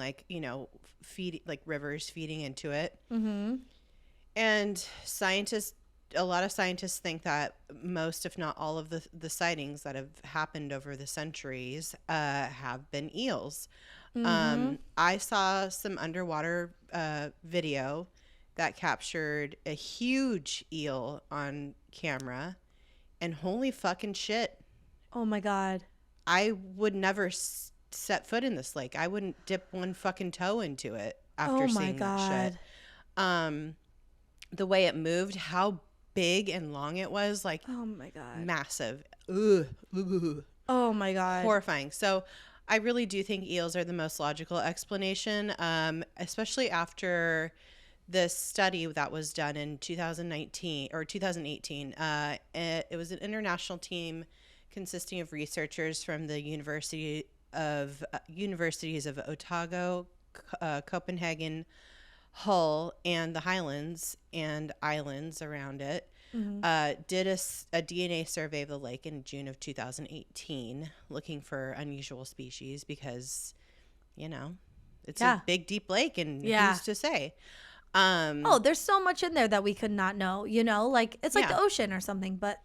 rivers feeding into it. And a lot of scientists think that most, if not all of the sightings that have happened over the centuries have been eels. I saw some underwater video that captured a huge eel on camera, and holy fucking shit. Oh my God. I would never set foot in this lake. I wouldn't dip one fucking toe into it after seeing that shit. The way it moved, how big and long it was, like, oh my God, massive. Ugh. Oh my God. Horrifying. So I really do think eels are the most logical explanation, especially after this study that was done in 2019 or 2018. It was an international team consisting of researchers from the universities of Otago, Copenhagen, Hull, and the Highlands and islands around it. Did a DNA survey of the lake in June of 2018, looking for unusual species because, it's a big, deep lake, and who's to say? There's so much in there that we could not know, like it's like the ocean or something, but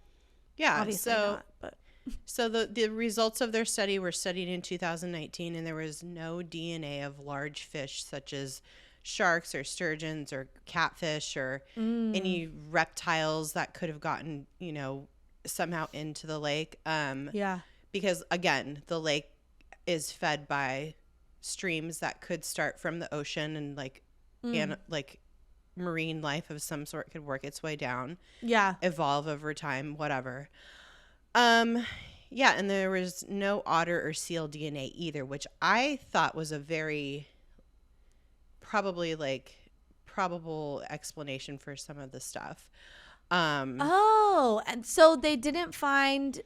obviously not. But so the results of their study were studied in 2019, and there was no DNA of large fish such as sharks or sturgeons or catfish or any reptiles that could have gotten, somehow into the lake. Because again, the lake is fed by streams that could start from the ocean and and marine life of some sort could work its way down. Evolve over time, whatever. And there was no otter or seal DNA either, which I thought was a very probably probable explanation for some of the stuff. And so they didn't find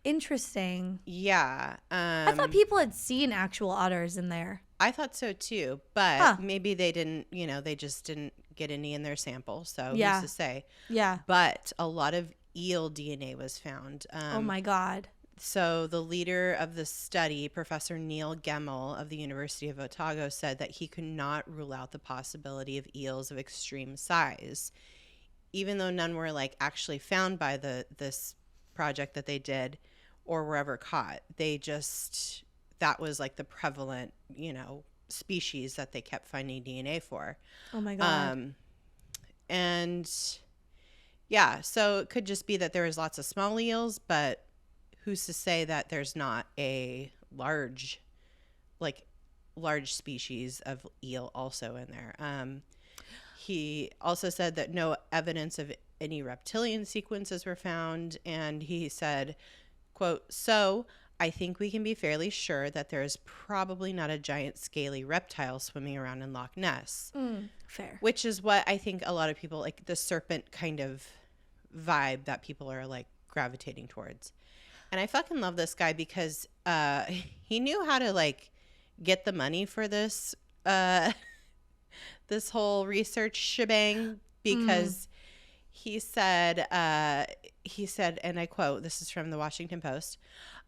interesting. I thought people had seen actual otters in there. I thought so too, but maybe they didn't, they just didn't get any in their sample. So who's to say? But a lot of eel DNA was found. Oh my God. So the leader of the study, Professor Neil Gemmell of the University of Otago, said that he could not rule out the possibility of eels of extreme size, even though none were actually found by this project that they did or were ever caught. They just, that was the prevalent, species that they kept finding DNA for. Oh my God. So it could just be that there was lots of small eels, but who's to say that there's not a large species of eel also in there? He also said that no evidence of any reptilian sequences were found, and he said, quote, "So I think we can be fairly sure that there is probably not a giant scaly reptile swimming around in Loch Ness." Fair. Which is what I think a lot of people, the serpent kind of vibe that people are gravitating towards. And I fucking love this guy because he knew how to get the money for this this whole research shebang, because he said, and I quote, this is from the Washington Post,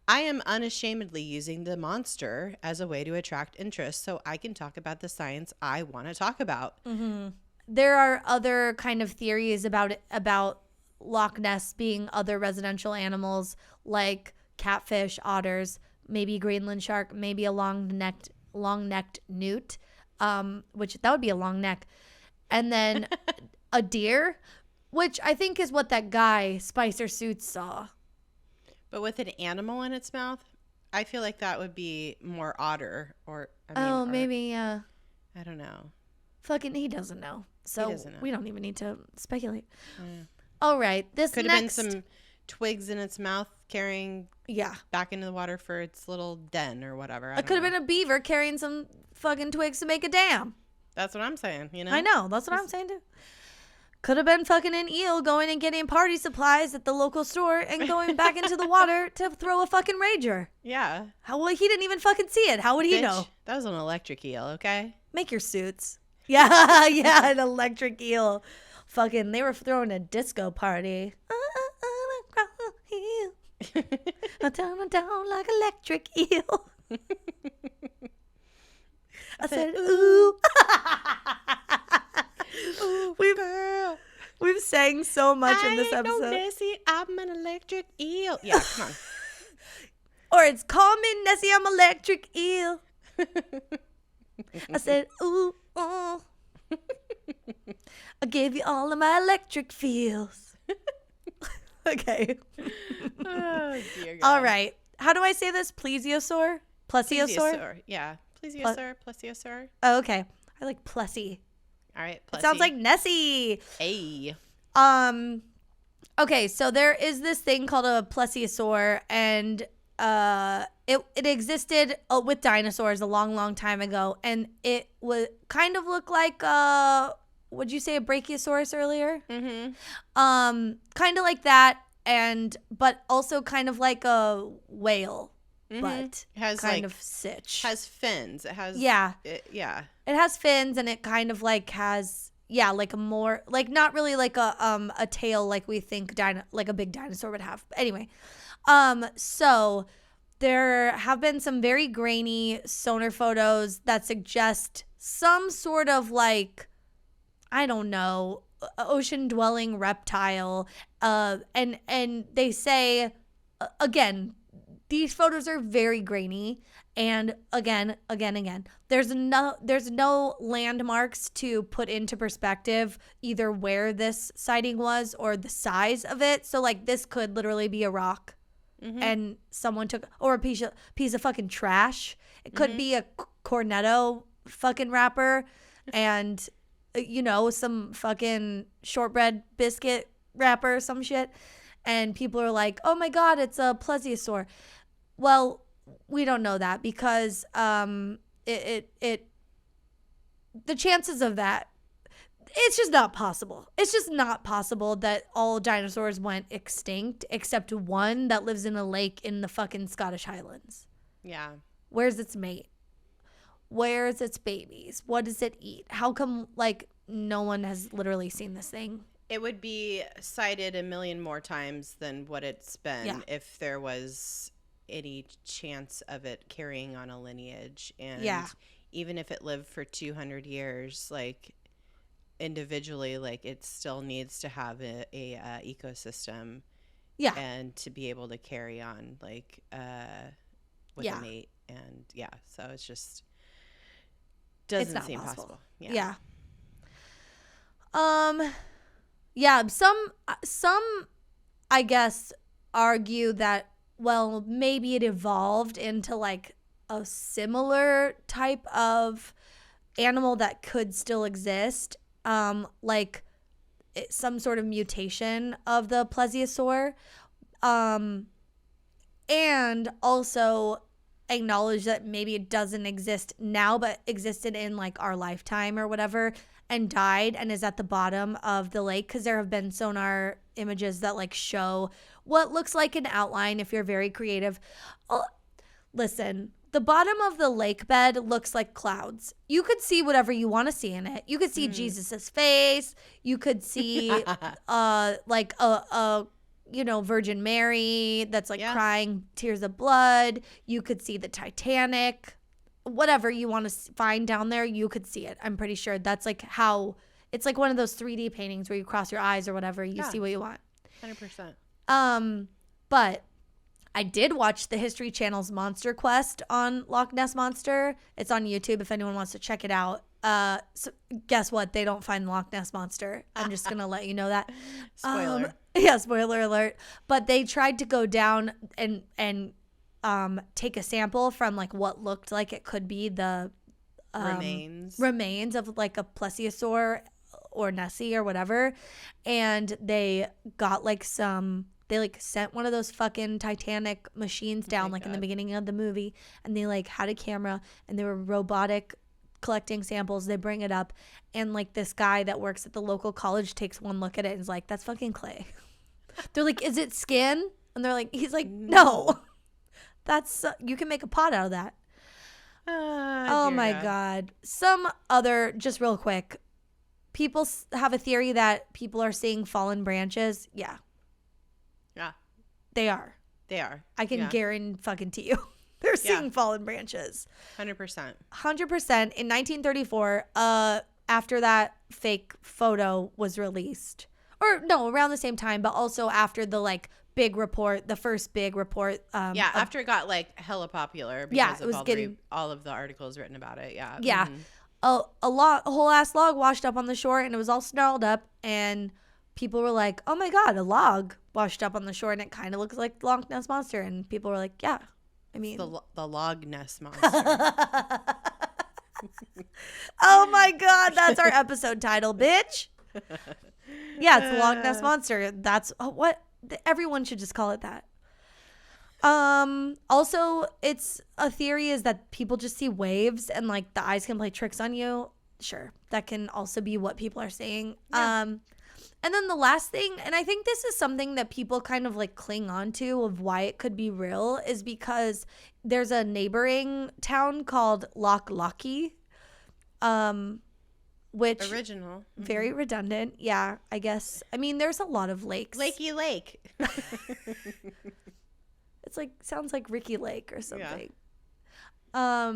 "I am unashamedly using the monster as a way to attract interest so I can talk about the science I want to talk about." There are other kind of theories about Loch Ness being other residential animals like catfish, otters, maybe Greenland shark, maybe a long-necked newt, which that would be a long neck, and then a deer, which I think is what that guy Spicer Suits saw. But with an animal in its mouth, I feel like that would be more otter, or maybe I don't know. Fucking he doesn't know, so doesn't know. We don't even need to speculate. All right, this could have been some twigs in its mouth carrying back into the water for its little den or whatever. It could have been a beaver carrying some fucking twigs to make a dam. That's what I'm saying, I know, that's what I'm saying too. Could have been fucking an eel going and getting party supplies at the local store and going back into the water to throw a fucking rager. Yeah. He didn't even fucking see it. How would he know? That was an electric eel, okay? Make your suits. Yeah, an electric eel. Fucking, they were throwing a disco party. Down like electric eel. I said, ooh. We've sang so much in this episode. No Nessie, I'm an electric eel. Yeah, come on. Or it's call me Nessie, I'm electric eel. I said, ooh, oh. I gave you all of my electric feels. Okay. Oh, dear God. All right. How do I say this? Plesiosaur? Plesiosaur? Yeah. Plesiosaur. Oh, okay. I like Plessy. All right. It sounds like Nessie. Hey. Okay, so there is this thing called a plesiosaur, and it existed with dinosaurs a long time ago, and it would kind of look like would you say a brachiosaurus earlier? Mm-hmm. Kind of like that, but also kind of like a whale, Mm-hmm. but it has kind like, of sitch. has fins. It has It has fins, and it kind of like has like a more like not really like a tail like we think like a big dinosaur would have. But anyway, so there have been some very grainy sonar photos that suggest some sort of like, I don't know, ocean dwelling reptile. And they say, again, these photos are very grainy. And again, there's no landmarks to put into perspective either where this sighting was or the size of it. So like this could literally be a rock. Mm-hmm. And someone took, or a piece of fucking trash. It could mm-hmm. be a cornetto fucking wrapper, and some fucking shortbread biscuit wrapper, some shit. And people are like, "Oh my god, it's a plesiosaur." Well, we don't know that because the chances of that, it's just not possible. It's just not possible that all dinosaurs went extinct except one that lives in a lake in the fucking Scottish Highlands. Yeah. Where's its mate? Where's its babies? What does it eat? How come, like, no one has literally seen this thing? It would be cited a million more times than what it's been if there was any chance of it carrying on a lineage. And even if it lived for 200 years, like, individually, like, it still needs to have a ecosystem and to be able to carry on, like, with a mate. And so it's just doesn't seem possible. Some I guess argue that, well, maybe it evolved into like a similar type of animal that could still exist, like some sort of mutation of the plesiosaur, and also acknowledge that maybe it doesn't exist now but existed in like our lifetime or whatever and died and is at the bottom of the lake, because there have been sonar images that like show what looks like an outline if you're very creative. Listen, the bottom of the lake bed looks like clouds. You could see whatever you want to see in it. You could see Jesus's face. You could see like a Virgin Mary that's like crying tears of blood. You could see the Titanic. Whatever you want to find down there, you could see it. I'm pretty sure that's like how it's like one of those 3D paintings where you cross your eyes or whatever. You see what you want. 100%. But I did watch the History Channel's Monster Quest on Loch Ness Monster. It's on YouTube if anyone wants to check it out. So guess what? They don't find the Loch Ness Monster. I'm just going to let you know that. Spoiler. Spoiler alert. But they tried to go down and take a sample from like what looked like it could be the remains of like a plesiosaur or Nessie or whatever. And they got like they like sent one of those fucking Titanic machines down in the beginning of the movie, and they like had a camera and they were robotic collecting samples. They bring it up, and like this guy that works at the local college takes one look at it and is like, "That's fucking clay." They're like, "Is it skin?" And they're like, he's like, "No, that's you can make a pot out of that." Oh my God. Some other, just real quick, people have a theory that people are seeing fallen branches. Yeah. They are. I can guarantee you. They're seeing fallen branches. 100%. 100%. In 1934, after that fake photo was released. Or no, around the same time, but also after the like big report, the first big report. After it got like hella popular because of all of the articles written about it. Yeah. Yeah. Mm-hmm. A whole ass log washed up on the shore, and it was all snarled up, and people were like, "Oh my God, a log washed up on the shore, and it kind of looks like the Loch Ness Monster." And people were like, "Yeah, I mean, the Loch Ness Monster." Oh my God, that's our episode title, bitch. Yeah, it's the Loch Ness Monster. That's what everyone should just call it that. Also, it's a theory is that people just see waves and like the eyes can play tricks on you. Sure, that can also be what people are saying. Yeah. And then the last thing, and I think this is something that people kind of like cling on to of why it could be real, is because there's a neighboring town called Loch Lochy, which Original. very redundant. Yeah, I guess. I mean, there's a lot of lakes. Lakey Lake. It's like sounds like Ricky Lake or something. Yeah.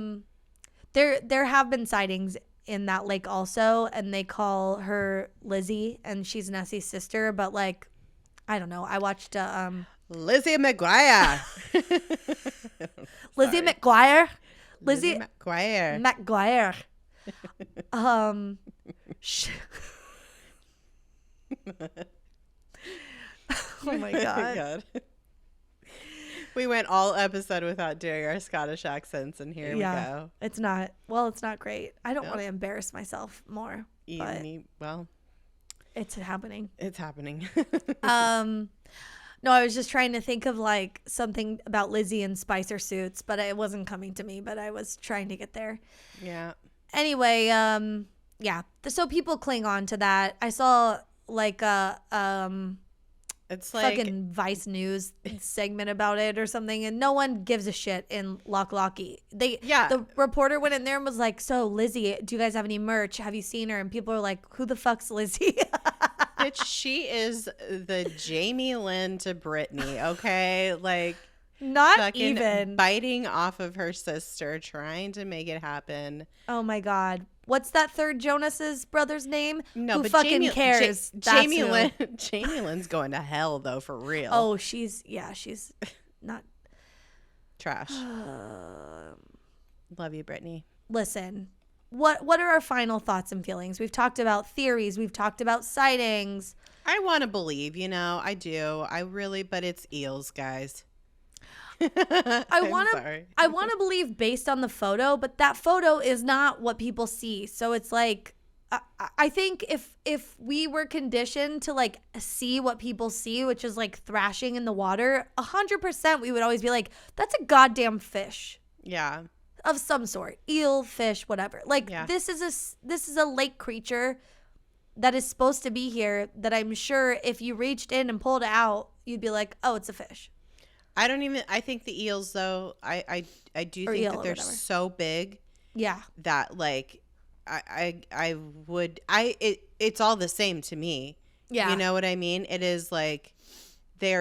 There have been sightings in that lake also, and they call her Lizzie, and she's Nessie's sister. But like, I don't know. I watched Lizzie McGuire. Lizzie McGuire. Lizzie McGuire. McGuire. Oh my god. We went all episode without doing our Scottish accents, and here we go. It's not great. I don't want to embarrass myself more. Well, it's happening. It's happening. No, I was just trying to think of like something about Lizzie and Spicer suits, but it wasn't coming to me, but I was trying to get there. Yeah. Anyway, yeah. So people cling on to that. I saw like it's like fucking Vice News segment about it or something, and no one gives a shit in Loch Lochy. The reporter went in there and was like, "So Lizzie, do you guys have any merch? Have you seen her?" And people are like, "Who the fuck's Lizzie?" Bitch, she is the Jamie Lynn to Britney, okay? Like, not even biting off of her sister, trying to make it happen. Oh my god. What's that third Jonas's brother's name? No, who but fucking cares? Jamie Lynn's going to hell though, for real. Oh, she's not trash. Love you, Brittany. Listen, what are our final thoughts and feelings? We've talked about theories. We've talked about sightings. I want to believe, I do. I really, but it's eels, guys. I want to believe based on the photo, but that photo is not what people see. So it's like, I think if we were conditioned to like see what people see, which is like thrashing in the water, 100% we would always be like, that's a goddamn fish. Yeah. Of some sort, eel, fish, whatever. Like this is a lake creature that is supposed to be here. That I'm sure if you reached in and pulled it out, you'd be like, oh, it's a fish. I think the eels though, I do think that they're so big. Yeah. That like it's all the same to me. Yeah. You know what I mean? It is like they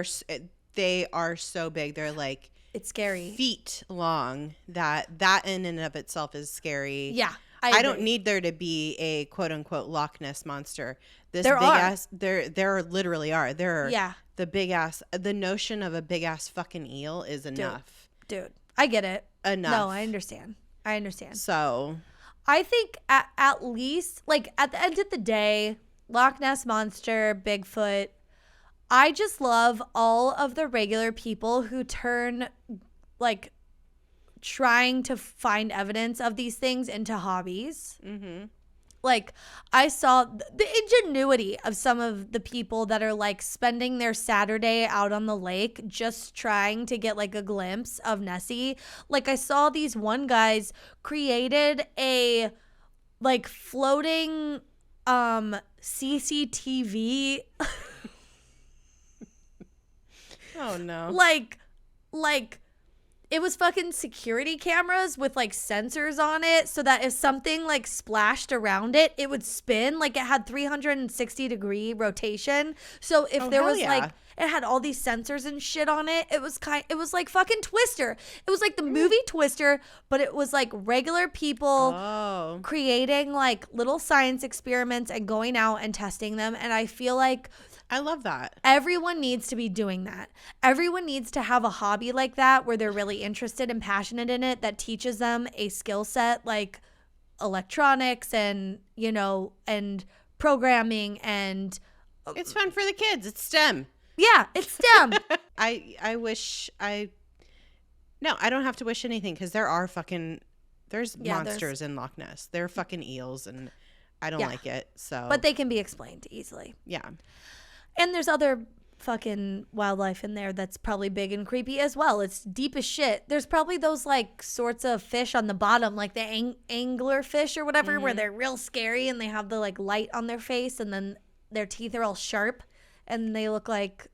are so big. They're like, it's scary. Feet long. That in and of itself is scary. Yeah. I don't need there to be a quote unquote Loch Ness monster. There literally are. The notion of a big ass fucking eel is enough. Dude, I get it. Enough. No, I understand. So I think at least, like, at the end of the day, Loch Ness Monster, Bigfoot, I just love all of the regular people who turn, like, trying to find evidence of these things into hobbies. Mm-hmm. Like, I saw the ingenuity of some of the people that are, like, spending their Saturday out on the lake just trying to get, like, a glimpse of Nessie. Like, I saw these one guys created a, like, floating CCTV. Oh, no. Like, it was fucking security cameras with like sensors on it so that if something like splashed around it, it would spin. Like it had 360-degree rotation. So if there was like, it had all these sensors and shit on it. It was like fucking Twister. It was like the movie Twister, but it was like regular people creating like little science experiments and going out and testing them. And I feel like I love that. Everyone needs to be doing that. Everyone needs to have a hobby like that where they're really interested and passionate in it that teaches them a skill set like electronics and, you know, and programming and it's fun for the kids. It's STEM. Yeah, it's STEM. I wish I don't have to wish anything because there's monsters in Loch Ness. They're fucking eels and I don't like it. So but they can be explained easily. Yeah. And there's other fucking wildlife in there that's probably big and creepy as well. It's deep as shit. There's probably those like sorts of fish on the bottom, like the angler fish or whatever, where they're real scary and they have the like light on their face and then their teeth are all sharp and they look like,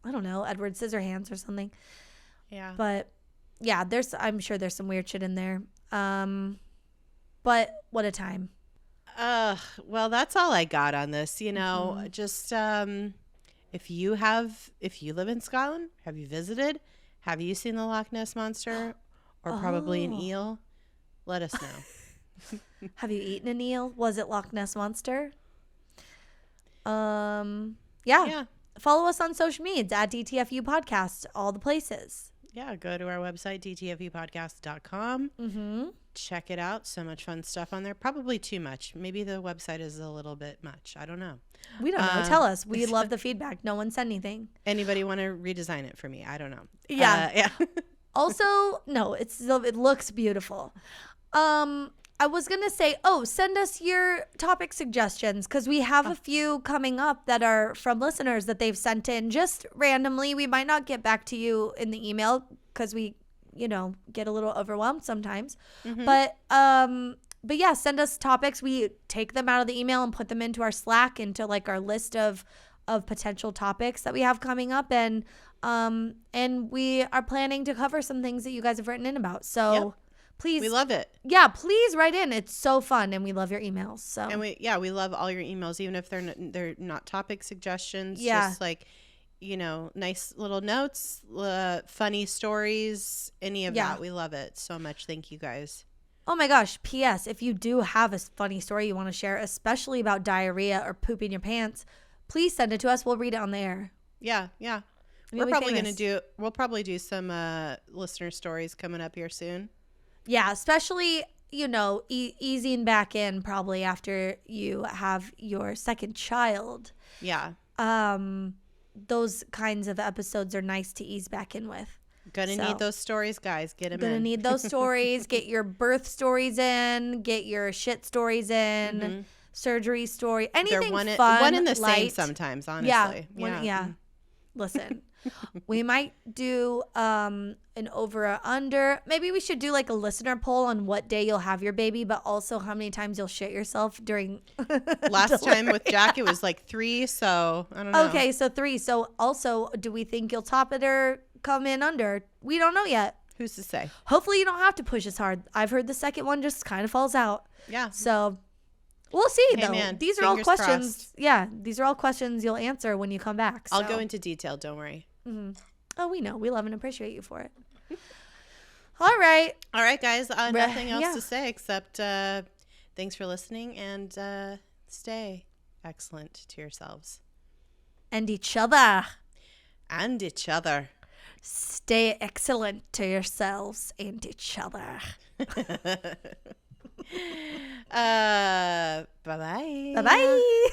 I don't know, Edward Scissorhands or something. Yeah. But yeah, I'm sure there's some weird shit in there. But what a time. Well, that's all I got on this. You know, just if you live in Scotland, have you visited? Have you seen the Loch Ness Monster or probably an eel? Let us know. Have you eaten an eel? Was it Loch Ness Monster? Yeah. Follow us on social media at DTFU Podcast, all the places. Yeah, go to our website, DTFUpodcast.com. Check it out. So much fun stuff on there. Probably too much. Maybe the website is a little bit much. I don't know. We don't know. Tell us. We love the feedback. No one said anything. Anybody want to redesign it for me? I don't know. Yeah. Also, no, it looks beautiful. I was going to say, send us your topic suggestions because we have a few coming up that are from listeners that they've sent in just randomly. We might not get back to you in the email because we, get a little overwhelmed sometimes. But yeah, send us topics. We take them out of the email and put them into our Slack, into like our list of potential topics that we have coming up. And we are planning to cover some things that you guys have written in about. So please. We love it. Yeah, please write in. It's so fun, and we love your emails. So and we love all your emails, even if they're not topic suggestions. Yeah. Just like, nice little notes, funny stories, any of that. We love it so much. Thank you guys. Oh my gosh. P.S. If you do have a funny story you want to share, especially about diarrhea or pooping your pants, please send it to us. We'll read it on the air. Yeah. We'll probably do some listener stories coming up here soon. Yeah, especially, easing back in probably after you have your second child. Yeah. Those kinds of episodes are nice to ease back in with. Need those stories, guys. Get them in. Gonna need those stories. Get your birth stories in. Get your shit stories in. Surgery story. Anything fun. One and the light. same sometimes, honestly. Yeah. Listen, we might do an over or under. Maybe we should do like a listener poll on what day you'll have your baby, but also how many times you'll shit yourself during last time with Jack it was like 3, so I don't know. Okay, so 3. So also, do we think you'll top it or come in under? We don't know yet. Who's to say? Hopefully you don't have to push as hard. I've heard the second one just kind of falls out. Yeah. So we'll see, though. Man, these are all questions. Crossed. Yeah, these are all questions you'll answer when you come back. So. I'll go into detail. Don't worry. Oh, we know. We love and appreciate you for it. All right, guys. Nothing else to say except thanks for listening and stay excellent to yourselves and each other. Stay excellent to yourselves and each other. Bye-bye. Bye-bye.